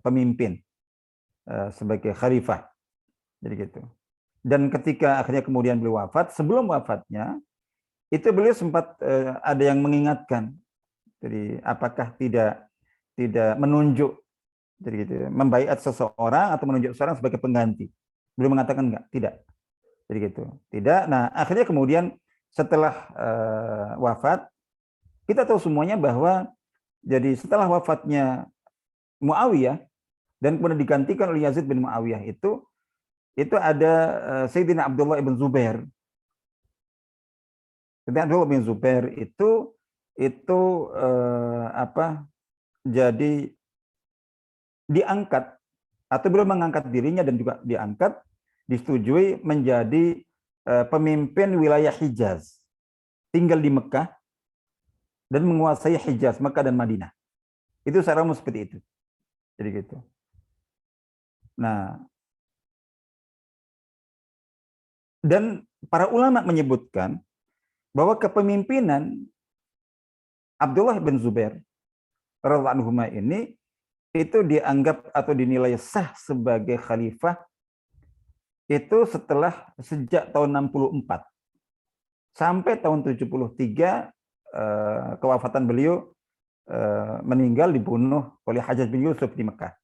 pemimpin, sebagai khalifah. Jadi gitu. Dan ketika akhirnya kemudian beliau wafat, sebelum wafatnya itu beliau sempat ada yang mengingatkan. Jadi apakah tidak menunjuk, jadi gitu, membaiat seseorang atau menunjuk seseorang sebagai pengganti. Beliau mengatakan enggak, tidak. Jadi gitu. Tidak. Nah, akhirnya kemudian setelah wafat, kita tahu semuanya bahwa jadi setelah wafatnya Muawiyah dan kemudian digantikan oleh Yazid bin Muawiyah itu ada Sayyidina Abdullah ibn Zubair. Sayyidina Abdullah bin Zubair itu jadi diangkat atau belum mengangkat dirinya dan juga diangkat, disetujui menjadi pemimpin wilayah Hijaz, tinggal di Mekah dan menguasai Hijaz, Mekah dan Madinah. Itu secara umum seperti itu. Jadi gitu. Nah, dan para ulama menyebutkan bahwa kepemimpinan Abdullah bin Zubair radhiyallahu anhu ini itu dianggap atau dinilai sah sebagai khalifah itu sejak tahun 64 sampai tahun 73 kewafatan beliau, meninggal dibunuh oleh Hajjaj bin Yusuf di Mekah.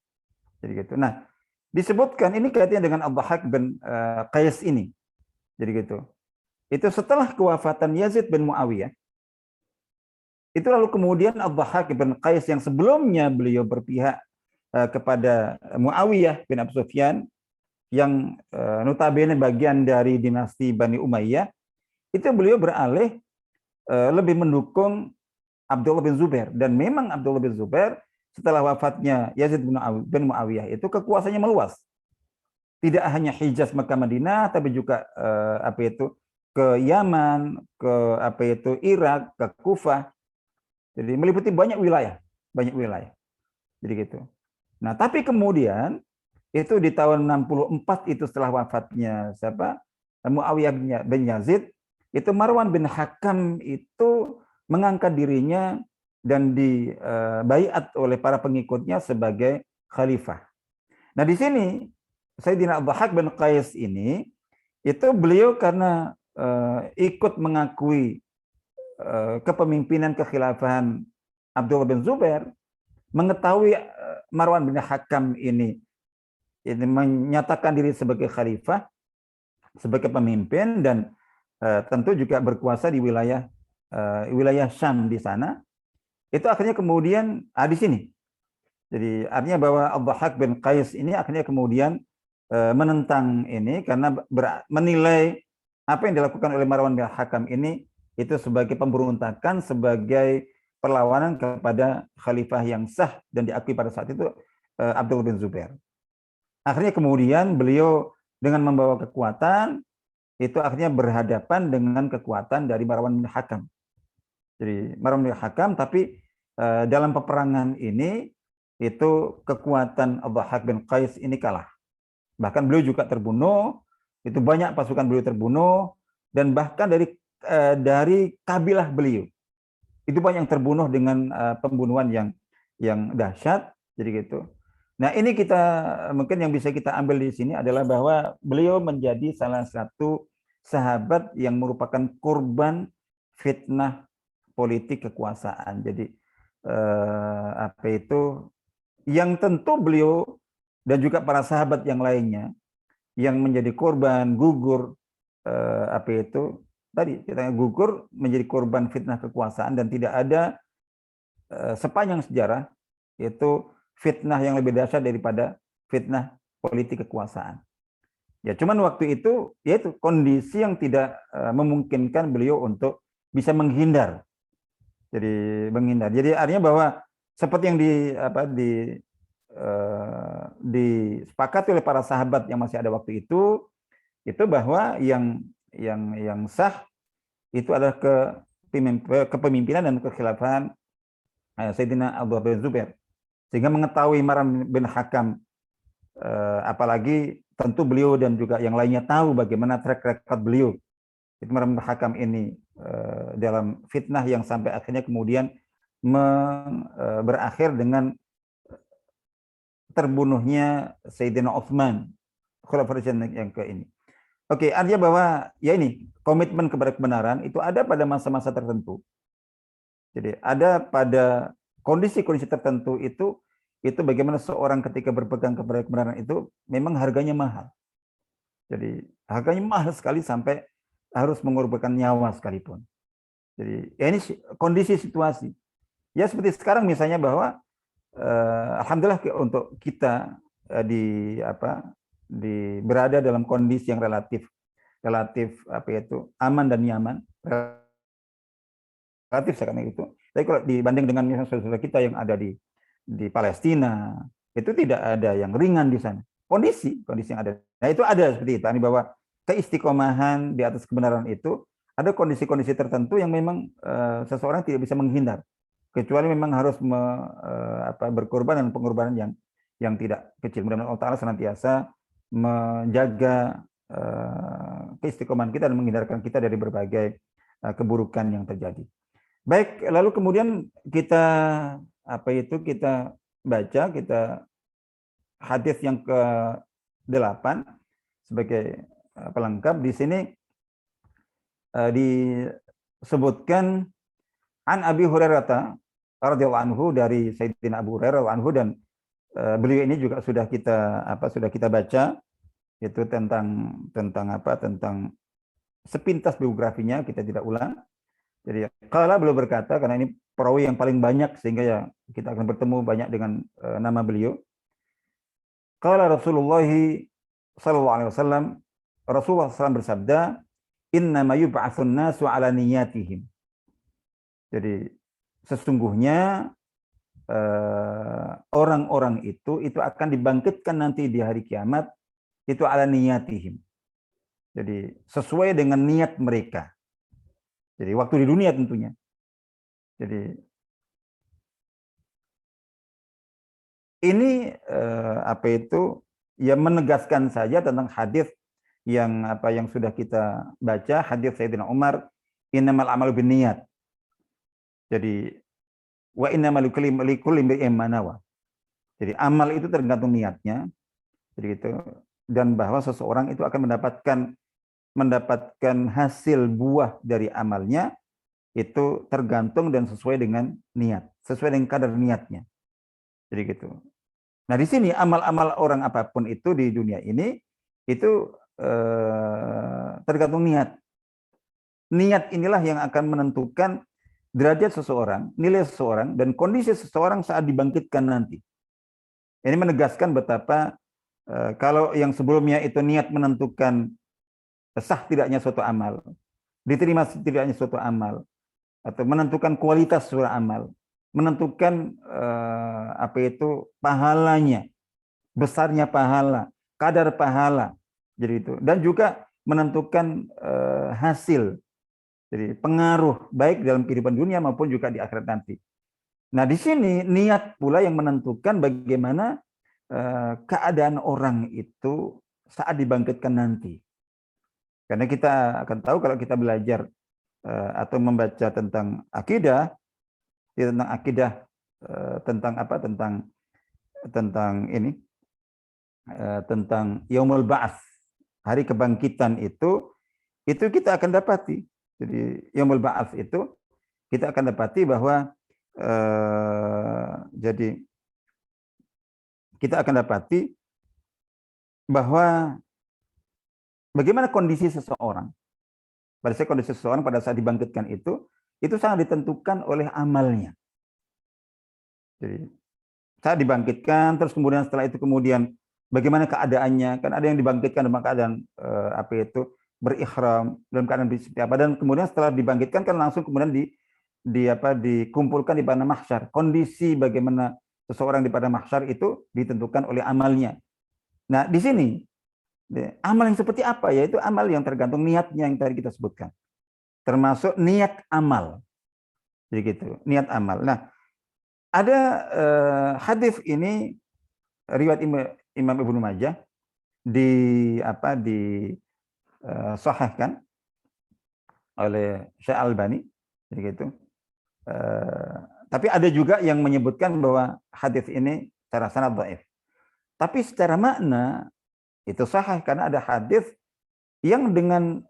Jadi gitu. Nah, disebutkan ini kaitannya dengan Ad-Dhahhak bin Qais ini. Jadi gitu. Itu setelah kewafatan Yazid bin Muawiyah, itu lalu kemudian Ad-Dhahhak bin Qais yang sebelumnya beliau berpihak kepada Muawiyah bin Abi Sufyan yang notabene bagian dari dinasti Bani Umayyah, itu beliau beralih lebih mendukung Abdullah bin Zubair. Dan memang Abdullah bin Zubair setelah wafatnya Yazid bin Muawiyah itu kekuasaannya meluas. Tidak hanya Hijaz, Mekah, Madinah, tapi juga ke Yaman, ke Irak, ke Kufah. Jadi meliputi banyak wilayah. Jadi gitu. Nah, tapi kemudian itu di tahun 64 itu setelah wafatnya Muawiyah bin Yazid, itu Marwan bin Hakam itu mengangkat dirinya dan dibaiat oleh para pengikutnya sebagai khalifah. Nah, di sini Sayyidina Ad-Dhahhak bin Qais ini itu beliau karena ikut mengakui kepemimpinan kekhilafahan Abdullah bin Zubair, mengetahui Marwan bin Hakam ini menyatakan diri sebagai khalifah, sebagai pemimpin, dan tentu juga berkuasa di wilayah Syam di sana. Itu akhirnya kemudian di sini. Jadi artinya bahwa Ad-Dhahhak bin Qais ini akhirnya kemudian menentang ini karena menilai Apa yang dilakukan oleh Marwan bin Hakam ini itu sebagai pemberontakan, sebagai perlawanan kepada khalifah yang sah dan diakui pada saat itu, Abdullah bin Zubair. Akhirnya kemudian beliau dengan membawa kekuatan itu akhirnya berhadapan dengan kekuatan dari Marwan bin Hakam. Jadi Marwan bin Hakam, tapi dalam peperangan ini itu kekuatan Ad-Dhahhak bin Qais ini kalah. Bahkan beliau juga terbunuh, itu banyak pasukan beliau terbunuh, dan bahkan dari kabilah beliau itu banyak yang terbunuh dengan pembunuhan yang dahsyat. Jadi gitu. Nah, ini kita mungkin yang bisa kita ambil di sini adalah bahwa beliau menjadi salah satu sahabat yang merupakan korban fitnah politik kekuasaan. Jadi apa itu yang tentu beliau dan juga para sahabat yang lainnya yang menjadi korban gugur apa itu tadi kita gugur menjadi korban fitnah kekuasaan, dan tidak ada sepanjang sejarah itu fitnah yang lebih dahsyat daripada fitnah politik kekuasaan. Ya, cuman waktu itu yaitu kondisi yang tidak memungkinkan beliau untuk bisa menghindar. Jadi menghindar. Jadi artinya bahwa seperti yang disepakati oleh para sahabat yang masih ada waktu itu bahwa yang sah itu adalah kepemimpinan dan kekhilafahan Sayyidina Abu Bakar bin Zubair. Sehingga mengetahui Marwan bin Hakam, apalagi tentu beliau dan juga yang lainnya tahu bagaimana track record beliau. Itu Marwan bin Hakam ini dalam fitnah yang sampai akhirnya kemudian berakhir dengan terbunuhnya Sayyidina Utsman, Khulafaur Rasyidin yang ke ini. Oke, artinya bahwa ya ini komitmen kepada kebenaran itu ada pada masa-masa tertentu. Jadi ada pada kondisi-kondisi tertentu itu bagaimana seorang ketika berpegang kepada kebenaran itu memang harganya mahal. Jadi harganya mahal sekali sampai harus mengorbankan nyawa sekalipun. Jadi ya ini kondisi situasi. Ya seperti sekarang misalnya bahwa alhamdulillah untuk kita berada dalam kondisi yang relatif apa itu aman dan nyaman, relatif sekarang itu. Tapi kalau dibanding dengan misalnya saudara kita yang ada di Palestina, itu tidak ada yang ringan di sana. Kondisi yang ada. Nah, itu ada seperti itu. Bahwa keistiqomahan di atas kebenaran itu ada kondisi-kondisi tertentu yang memang seseorang tidak bisa menghindar, kecuali memang harus berkorban dan pengorbanan yang tidak kecil. Mudah-mudahan Allah Ta'ala senantiasa menjaga keistiqomahan kita dan menghindarkan kita dari berbagai keburukan yang terjadi. Baik, lalu kemudian kita baca hadis yang ke-8 sebagai pelengkap. Di sini disebutkan an Abi Hurairah radhiyallahu anhu, dari Sayyidina Abu Hurairah radhiyallahu anhu, dan beliau ini juga sudah kita baca itu tentang sepintas biografinya, kita tidak ulang. Jadi kalau beliau berkata, karena ini perawi yang paling banyak sehingga ya kita akan bertemu banyak dengan nama beliau. Qala Rasulullah sallallahu alaihi wasallam, Rasulullah SAW bersabda, innama yub'atsun nasu ala niyatihim. Jadi sesungguhnya orang-orang itu akan dibangkitkan nanti di hari kiamat itu ala niyatihim. Jadi sesuai dengan niat mereka. Jadi waktu di dunia tentunya. Jadi ini menegaskan saja tentang hadis yang sudah kita baca, hadis Sayyidina Umar, innamal amalu binniyat. Jadi wa innamal likulli imri'in ma nawa. Jadi amal itu tergantung niatnya. Jadi gitu, dan bahwa seseorang itu akan mendapatkan hasil buah dari amalnya itu tergantung dan sesuai dengan niat, sesuai dengan kadar niatnya. Jadi gitu. Nah, di sini amal-amal orang apapun itu di dunia ini itu tergantung niat. Niat inilah yang akan menentukan derajat seseorang, nilai seseorang, dan kondisi seseorang saat dibangkitkan nanti. Ini menegaskan betapa kalau yang sebelumnya itu niat menentukan sah tidaknya suatu amal, diterima tidaknya suatu amal, atau menentukan kualitas suatu amal, menentukan apa itu pahalanya, besarnya pahala, kadar pahala, jadi itu, dan juga menentukan hasil, jadi pengaruh baik dalam kehidupan dunia maupun juga di akhirat nanti. Nah, di sini niat pula yang menentukan bagaimana keadaan orang itu saat dibangkitkan nanti. Karena kita akan tahu kalau kita belajar atau membaca tentang akidah, tentang akidah tentang apa? Tentang ini, tentang yaumul ba'ats, hari kebangkitan itu kita akan dapati. Jadi yaumul ba'ats itu kita akan dapati bahwa jadi kita akan dapati bahwa bagaimana kondisi seseorang. Pada saat kondisi seseorang pada saat dibangkitkan itu sangat ditentukan oleh amalnya. Jadi saat dibangkitkan, terus kemudian setelah itu kemudian bagaimana keadaannya, kan ada yang dibangkitkan dalam keadaan apa itu berihram, dalam keadaan seperti apa, dan kemudian setelah dibangkitkan kan langsung kemudian dikumpulkan di padang mahsyar. Kondisi bagaimana seseorang di padang mahsyar itu ditentukan oleh amalnya. Nah, di sini amal yang seperti apa? Yaitu amal yang tergantung niatnya yang tadi kita sebutkan. Termasuk niat amal. Jadi gitu, niat amal. Nah, ada hadis ini riwayat Imam Ibnu Majah disahihkan oleh Syekh Albani, jadi gitu. Tapi ada juga yang menyebutkan bahwa hadis ini secara sanad dhaif. Tapi secara makna itu sahih karena ada hadis yang dengan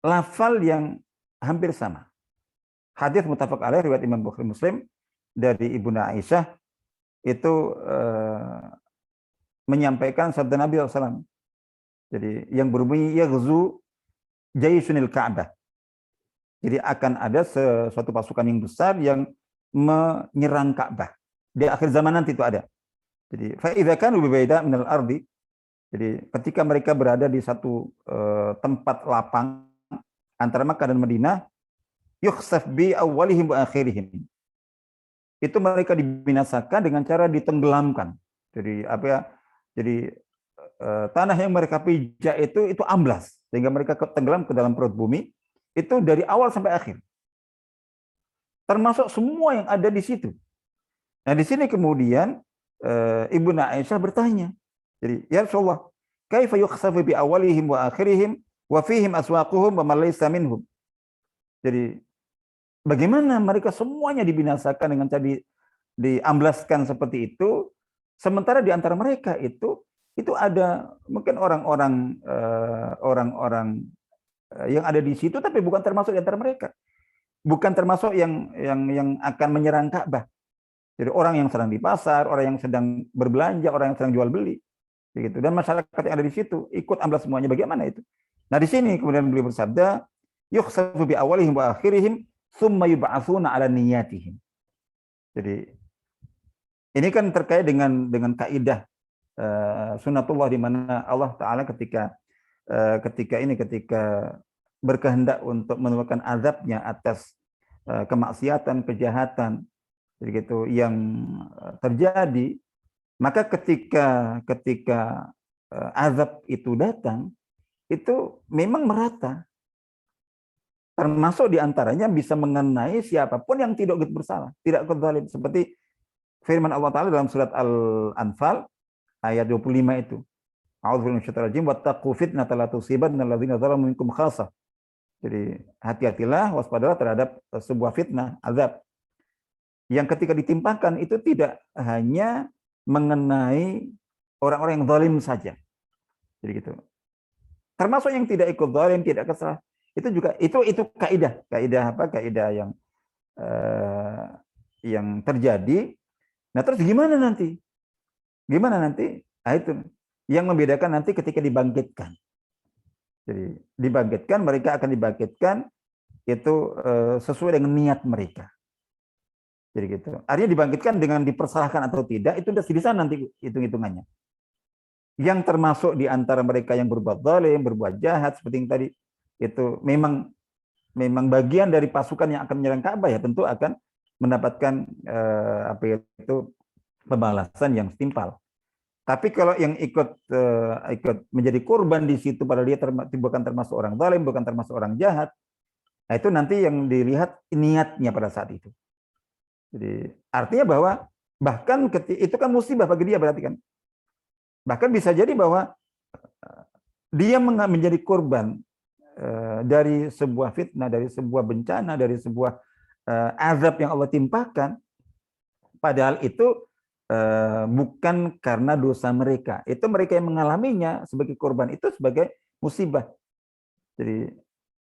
lafal yang hampir sama. Hadis muttafaq alaih riwayat Imam Bukhari Muslim dari Ibunda Aisyah itu menyampaikan sabda Nabi SAW. Jadi yang berbunyi yaghzu jayshunil Ka'bah. Jadi akan ada suatu pasukan yang besar yang menyerang Ka'bah. Di akhir zaman nanti itu ada. Jadi fa idza kanu bi baida minal ardi. Jadi ketika mereka berada di satu tempat lapang antara Makkah dan Madinah, yukhsaf bi awwalihim wa akhirihim. Itu mereka dibinasakan dengan cara ditenggelamkan. Jadi apa ya? Jadi tanah yang mereka pijak itu amblas sehingga mereka tenggelam ke dalam perut bumi. Itu dari awal sampai akhir. Termasuk semua yang ada di situ. Nah, di sini kemudian Ibunda Aisyah bertanya. Jadi, ya Rasulullah, kaifa yukhsafu bi awalihim wa akhirihim wa fihim aswaquhum wa man laysa minhum. Jadi, bagaimana mereka semuanya dibinasakan dengan cara diamblaskan seperti itu, sementara di antara mereka itu ada mungkin orang-orang yang ada di situ tapi bukan termasuk di antara mereka. Bukan termasuk yang akan menyerang Ka'bah. Jadi orang yang sedang di pasar, orang yang sedang berbelanja, orang yang sedang jual beli. Begitu. Dan masyarakat yang ada di situ ikut amblas semuanya. Bagaimana itu? Nah, di sini kemudian beliau bersabda, yukhsafu bi awalihim wa akhirihim tsumma yub'atsuna ala niyyatihim. Jadi ini kan terkait dengan kaidah sunatullah di mana Allah Taala ketika berkehendak untuk menurunkan azabnya atas kemaksiatan, kejahatan, begitu yang terjadi, maka ketika azab itu datang, itu memang merata. Termasuk diantaranya bisa mengenai siapapun yang tidak bersalah, tidak zalim. Seperti firman Allah Ta'ala dalam surat Al-Anfal ayat 25 itu. A'udzubillahi minasyaitonir rajim wattaqu fitnatan la tusibanna alladziina dzalamu minkum khassah. Jadi hati-hatilah, waspadalah terhadap sebuah fitnah, azab yang ketika ditimpakan itu tidak hanya mengenai orang-orang yang zalim saja. Jadi gitu. Termasuk yang tidak ikut zalim, tidak kesal. Itu juga itu kaidah yang terjadi. Nah, terus gimana nanti? Nah, itu yang membedakan nanti ketika dibangkitkan. Jadi dibangkitkan, mereka akan dibangkitkan itu sesuai dengan niat mereka. Jadi gitu. Artinya dibangkitkan dengan dipersalahkan atau tidak, itu sudah di sana nanti hitung-hitungannya. yang termasuk di antara mereka yang berbuat zalim, berbuat jahat seperti yang tadi itu memang bagian dari pasukan yang akan menyerang Ka'bah, ya tentu akan mendapatkan apa itu pembalasan yang setimpal. Tapi kalau yang ikut menjadi korban di situ, padahal dia bukan termasuk orang zalim, bukan termasuk orang jahat, nah itu nanti yang dilihat niatnya pada saat itu. Jadi artinya bahwa bahkan itu kan musibah bagi dia berarti kan. Bahkan bisa jadi bahwa dia menjadi korban dari sebuah fitnah, dari sebuah bencana, dari sebuah azab yang Allah timpakan, padahal itu bukan karena dosa mereka. Itu mereka yang mengalaminya sebagai korban, itu sebagai musibah. Jadi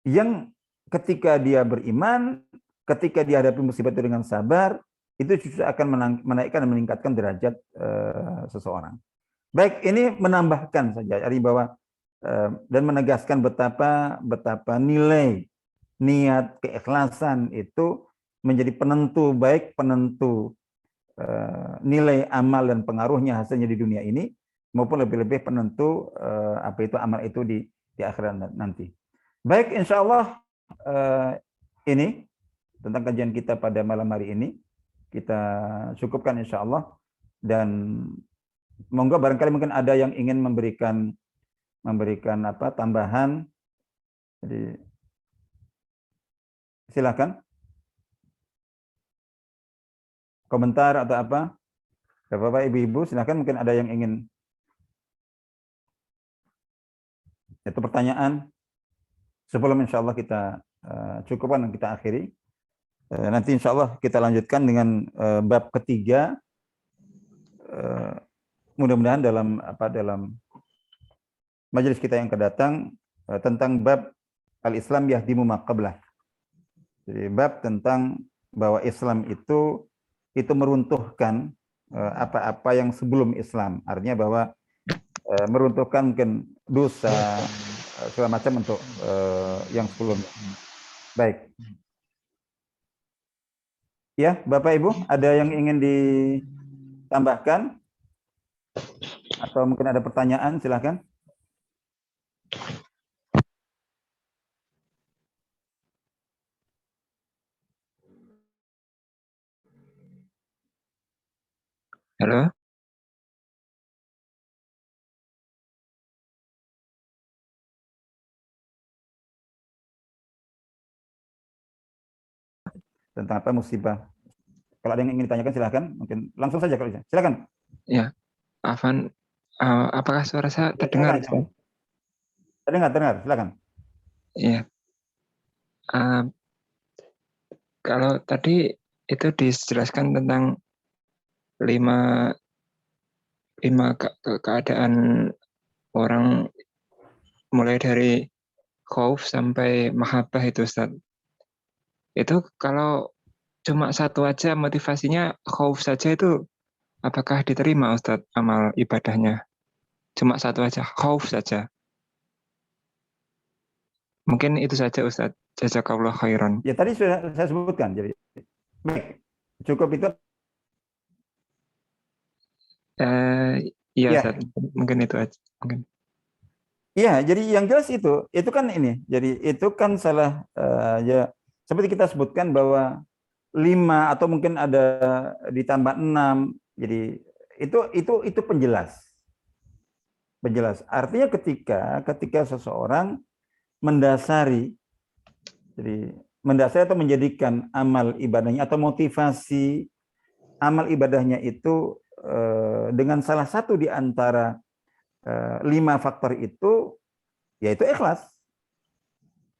yang ketika dia beriman, ketika dihadapi musibah itu dengan sabar, itu justru akan menaikkan dan meningkatkan derajat seseorang. Baik, ini menambahkan saja dari bahwa dan menegaskan betapa nilai niat keikhlasan itu menjadi penentu, baik penentu nilai amal dan pengaruhnya hasilnya di dunia ini, maupun lebih-lebih penentu apa itu amal itu di akhirat nanti. Baik, insya Allah ini tentang kajian kita pada malam hari ini kita cukupkan insya Allah, dan monggo barangkali mungkin ada yang ingin memberikan apa tambahan, jadi silakan komentar atau apa. Bapak Ibu silakan, mungkin ada yang ingin itu pertanyaan sebelum insya Allah kita cukupkan dan kita akhiri. Nanti insya Allah kita lanjutkan dengan bab ketiga. Mudah-mudahan dalam majelis kita yang kedatang tentang bab al-Islam yahdimu ma qablah. Jadi bab tentang bahwa Islam itu meruntuhkan apa-apa yang sebelum Islam. Artinya bahwa meruntuhkan mungkin dosa segala macam untuk yang sebelumnya. Baik. Ya, Bapak Ibu, ada yang ingin ditambahkan? Atau mungkin ada pertanyaan, silakan. Halo? Tentang apa musibah? Kalau ada yang ingin ditanyakan silakan, mungkin langsung saja kalau bisa. Silakan. Ya, Afan, apakah suara saya terdengar? Silakan. Terdengar, silakan. Iya. Kalau tadi itu dijelaskan tentang lima keadaan orang mulai dari khauf sampai mahabbah itu, Ustaz. Itu kalau cuma satu aja motivasinya khauf saja itu apakah diterima, Ustaz, amal ibadahnya? Cuma satu aja, khauf saja. Mungkin itu saja, Ustaz. Jazakallah khairan. Ya tadi sudah saya sebutkan. Jadi baik, cukup itu. Iya, Ustaz. Mungkin itu aja. Mungkin. Iya, jadi yang jelas itu kan ini. Jadi itu kan salah ya seperti kita sebutkan bahwa 5 atau mungkin ada ditambah 6. Jadi itu penjelas. Artinya ketika seseorang mendasari atau menjadikan amal ibadahnya atau motivasi amal ibadahnya itu dengan salah satu di antara 5 faktor itu, yaitu ikhlas.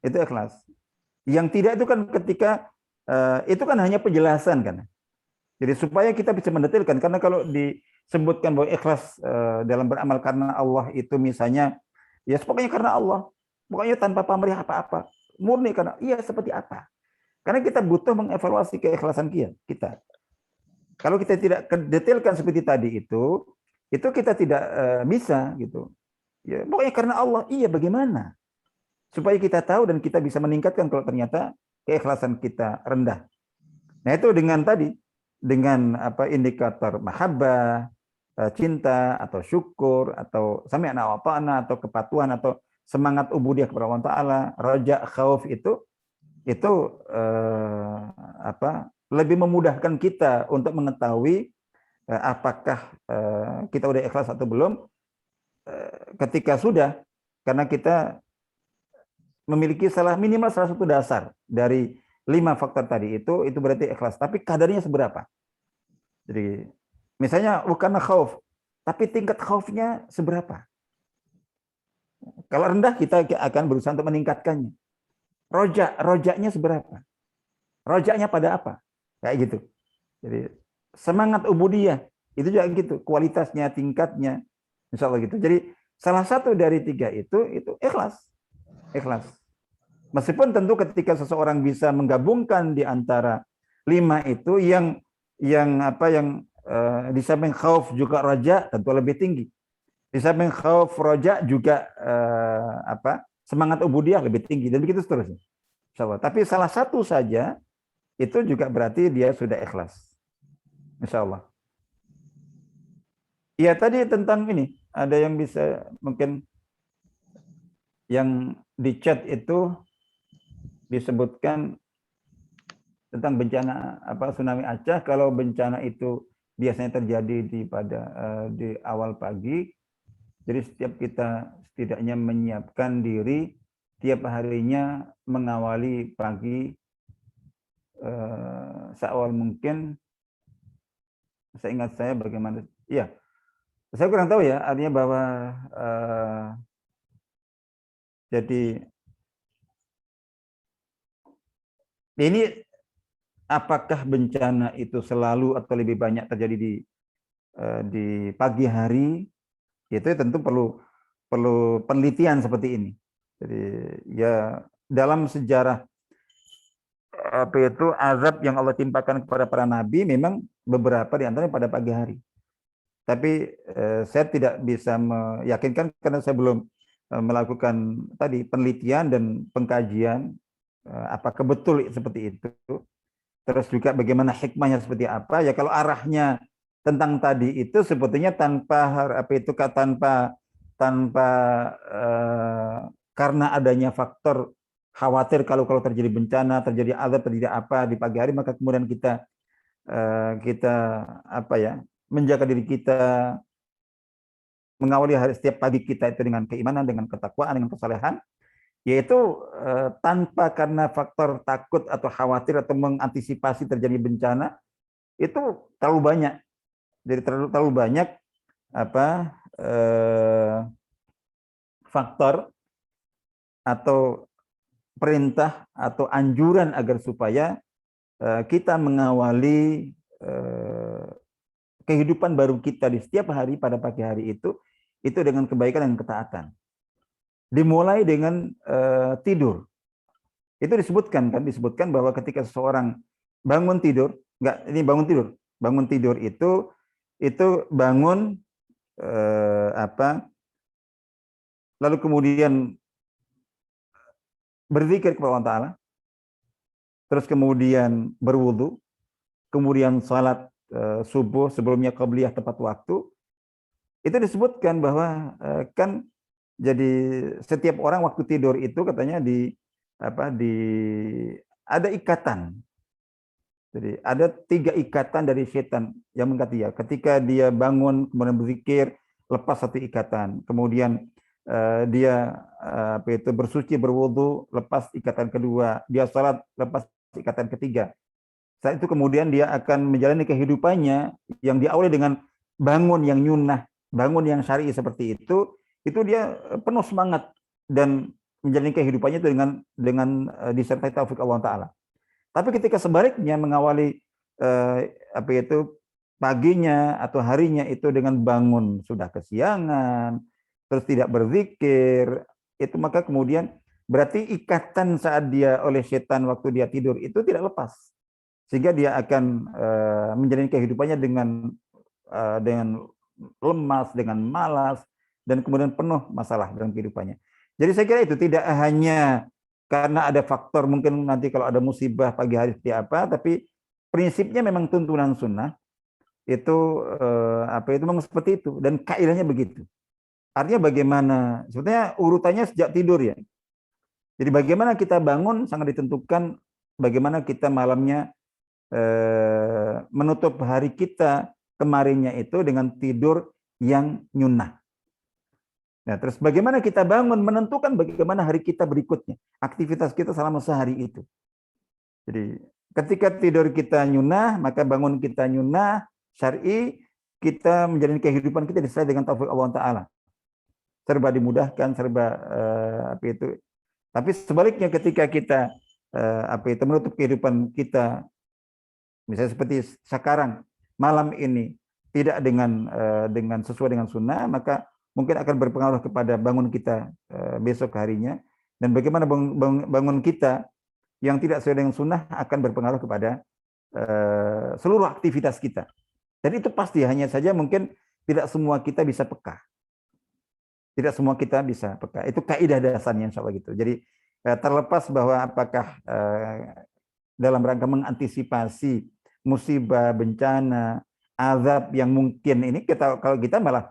Itu ikhlas. Yang tidak itu kan ketika itu kan hanya penjelasan kan. Jadi supaya kita bisa mendetailkan, karena kalau disebutkan bahwa ikhlas dalam beramal karena Allah itu misalnya ya pokoknya karena Allah, pokoknya tanpa pamrih apa-apa, murni karena iya seperti apa. Karena kita butuh mengevaluasi keikhlasan kita. Kalau kita tidak detailkan seperti tadi itu kita tidak bisa gitu. Ya, pokoknya karena Allah, iya bagaimana? Supaya kita tahu dan kita bisa meningkatkan kalau ternyata keikhlasan kita rendah. Nah, itu dengan apa indikator mahabbah, cinta atau syukur atau sami'na wa ta'na atau kepatuhan atau semangat ubudiyah kepada Allah Taala, raja, khauf itu lebih memudahkan kita untuk mengetahui apakah kita udah ikhlas atau belum. Ketika sudah, karena kita memiliki minimal salah satu dasar dari 5 faktor tadi itu berarti ikhlas. Tapi kadarnya seberapa? Jadi misalnya bukan khauf, tapi tingkat khaufnya seberapa? Kalau rendah kita akan berusaha untuk meningkatkannya. Rojaknya seberapa? Rojaknya pada apa? Kayak gitu. Jadi semangat ubudiyah itu juga gitu, kualitasnya, tingkatnya, insya Allah gitu. Jadi salah satu dari 3 itu ikhlas. Meskipun tentu ketika seseorang bisa menggabungkan di antara 5 itu yang di samping khauf juga raja tentu lebih tinggi. Di samping khauf raja juga semangat ubudiyah lebih tinggi dan begitu seterusnya. Insyaallah. Tapi salah satu saja itu juga berarti dia sudah ikhlas. Insyaallah. Ya tadi tentang ini, ada yang bisa mungkin yang di chat itu disebutkan tentang bencana tsunami Aceh. Kalau bencana itu biasanya terjadi di awal pagi. Jadi setiap kita setidaknya menyiapkan diri tiap harinya mengawali pagi seawal mungkin. Saya ingat saya bagaimana, ya saya kurang tahu ya, artinya bahwa jadi ini apakah bencana itu selalu atau lebih banyak terjadi di pagi hari, itu tentu perlu penelitian seperti ini. Jadi ya dalam sejarah azab yang Allah timpakan kepada para nabi memang beberapa di antaranya pada pagi hari. Tapi saya tidak bisa meyakinkan karena saya belum melakukan tadi penelitian dan pengkajian apakah betul seperti itu. Terus juga bagaimana hikmahnya seperti apa. Ya kalau arahnya tentang tadi itu sebetulnya tanpa karena adanya faktor khawatir kalau terjadi bencana, terjadi azab, terjadi apa di pagi hari, maka kemudian kita menjaga diri kita, mengawali hari setiap pagi kita itu dengan keimanan, dengan ketakwaan, dengan kesalehan, yaitu tanpa karena faktor takut atau khawatir atau mengantisipasi terjadi bencana, itu terlalu banyak. Jadi terlalu banyak faktor atau perintah atau anjuran agar supaya kita mengawali kehidupan baru kita di setiap hari pada pagi hari itu dengan kebaikan dan ketaatan. Dimulai dengan tidur. Itu disebutkan bahwa ketika seseorang bangun tidur, bangun tidur itu bangun lalu kemudian berzikir kepada Allah Ta'ala, terus kemudian berwudu, kemudian salat subuh sebelumnya qabliyah tepat waktu, itu disebutkan bahwa kan jadi setiap orang waktu tidur itu katanya ada ikatan. Jadi ada 3 ikatan dari setan yang mengikati dia. Ketika dia bangun kemudian berzikir, lepas 1 ikatan. Kemudian dia bersuci berwudu, lepas ikatan kedua. Dia salat, lepas ikatan ketiga. Saat itu kemudian dia akan menjalani kehidupannya yang diawali dengan bangun yang nyunnah, bangun yang syar'i seperti itu dia penuh semangat dan menjalani kehidupannya itu dengan disertai taufik Allah Ta'ala. Tapi ketika sebaliknya mengawali paginya atau harinya itu dengan bangun sudah kesiangan, terus tidak berzikir, itu maka kemudian berarti ikatan saat dia oleh setan waktu dia tidur itu tidak lepas. Sehingga dia akan menjalani kehidupannya dengan lemas, dengan malas, dan kemudian penuh masalah dalam kehidupannya. Jadi saya kira itu tidak hanya karena ada faktor mungkin nanti kalau ada musibah pagi hari seperti apa, tapi prinsipnya memang tuntunan sunnah itu memang seperti itu dan kaidahnya begitu. Artinya bagaimana? Sebetulnya urutannya sejak tidur ya. Jadi bagaimana kita bangun sangat ditentukan bagaimana kita malamnya menutup hari kita kemarinnya itu dengan tidur yang nyunah. Nah, terus bagaimana kita bangun menentukan bagaimana hari kita berikutnya, aktivitas kita selama sehari itu. Jadi ketika tidur kita nyunah, maka bangun kita nyunah, syar'i, kita menjalani kehidupan kita disertai dengan taufik Allah Ta'ala. Serba dimudahkan, serba Tapi sebaliknya ketika kita menutup kehidupan kita, misalnya seperti sekarang, malam ini tidak dengan sesuai dengan sunnah, maka mungkin akan berpengaruh kepada bangun kita besok harinya, dan bagaimana bangun kita yang tidak sesuai dengan sunnah akan berpengaruh kepada seluruh aktivitas kita. Dan itu pasti, hanya saja mungkin tidak semua kita bisa peka. Tidak semua kita bisa peka. Itu kaidah dasarnya insya Allah gitu. Jadi terlepas bahwa apakah dalam rangka mengantisipasi musibah, bencana, azab yang mungkin ini, kalau kita malah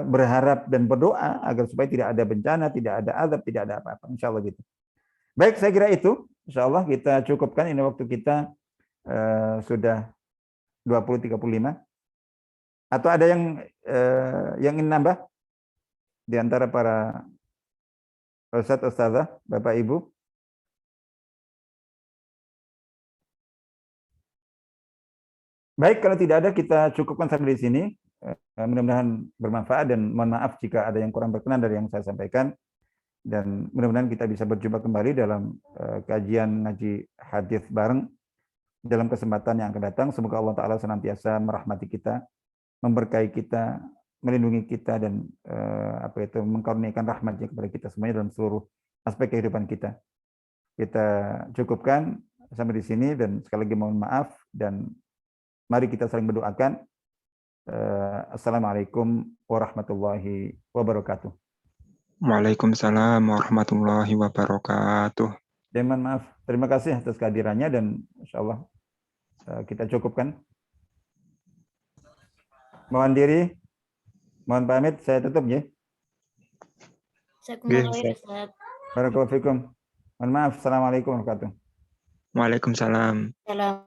berharap dan berdoa agar supaya tidak ada bencana, tidak ada azab, tidak ada apa-apa. Insya Allah gitu. Baik, saya kira itu. Insya Allah kita cukupkan, ini waktu kita sudah 20.35. Atau ada yang ingin nambah di antara para Ustadz, Ustazah, Bapak Ibu? Baik, kalau tidak ada kita cukupkan sampai di sini. Mudah-mudahan bermanfaat dan mohon maaf jika ada yang kurang berkenan dari yang saya sampaikan. Dan mudah-mudahan kita bisa berjumpa kembali dalam kajian ngaji hadis bareng dalam kesempatan yang akan datang. Semoga Allah Ta'ala senantiasa merahmati kita, memberkahi kita, melindungi kita, dan mengkaruniakan rahmatnya kepada kita semuanya dalam seluruh aspek kehidupan kita. Kita cukupkan sampai di sini dan sekali lagi mohon maaf dan mari kita saling berdoakan. Assalamualaikum warahmatullahi wabarakatuh. Waalaikumsalam warahmatullahi wabarakatuh. Dan mohon maaf, terima kasih atas kehadirannya dan insya Allah kita cukupkan. Mohon diri, mohon pamit, saya tutup ya. Barakallahu fikum. Mohon maaf, assalamualaikum warahmatullahi wabarakatuh. Waalaikumsalam. Salam.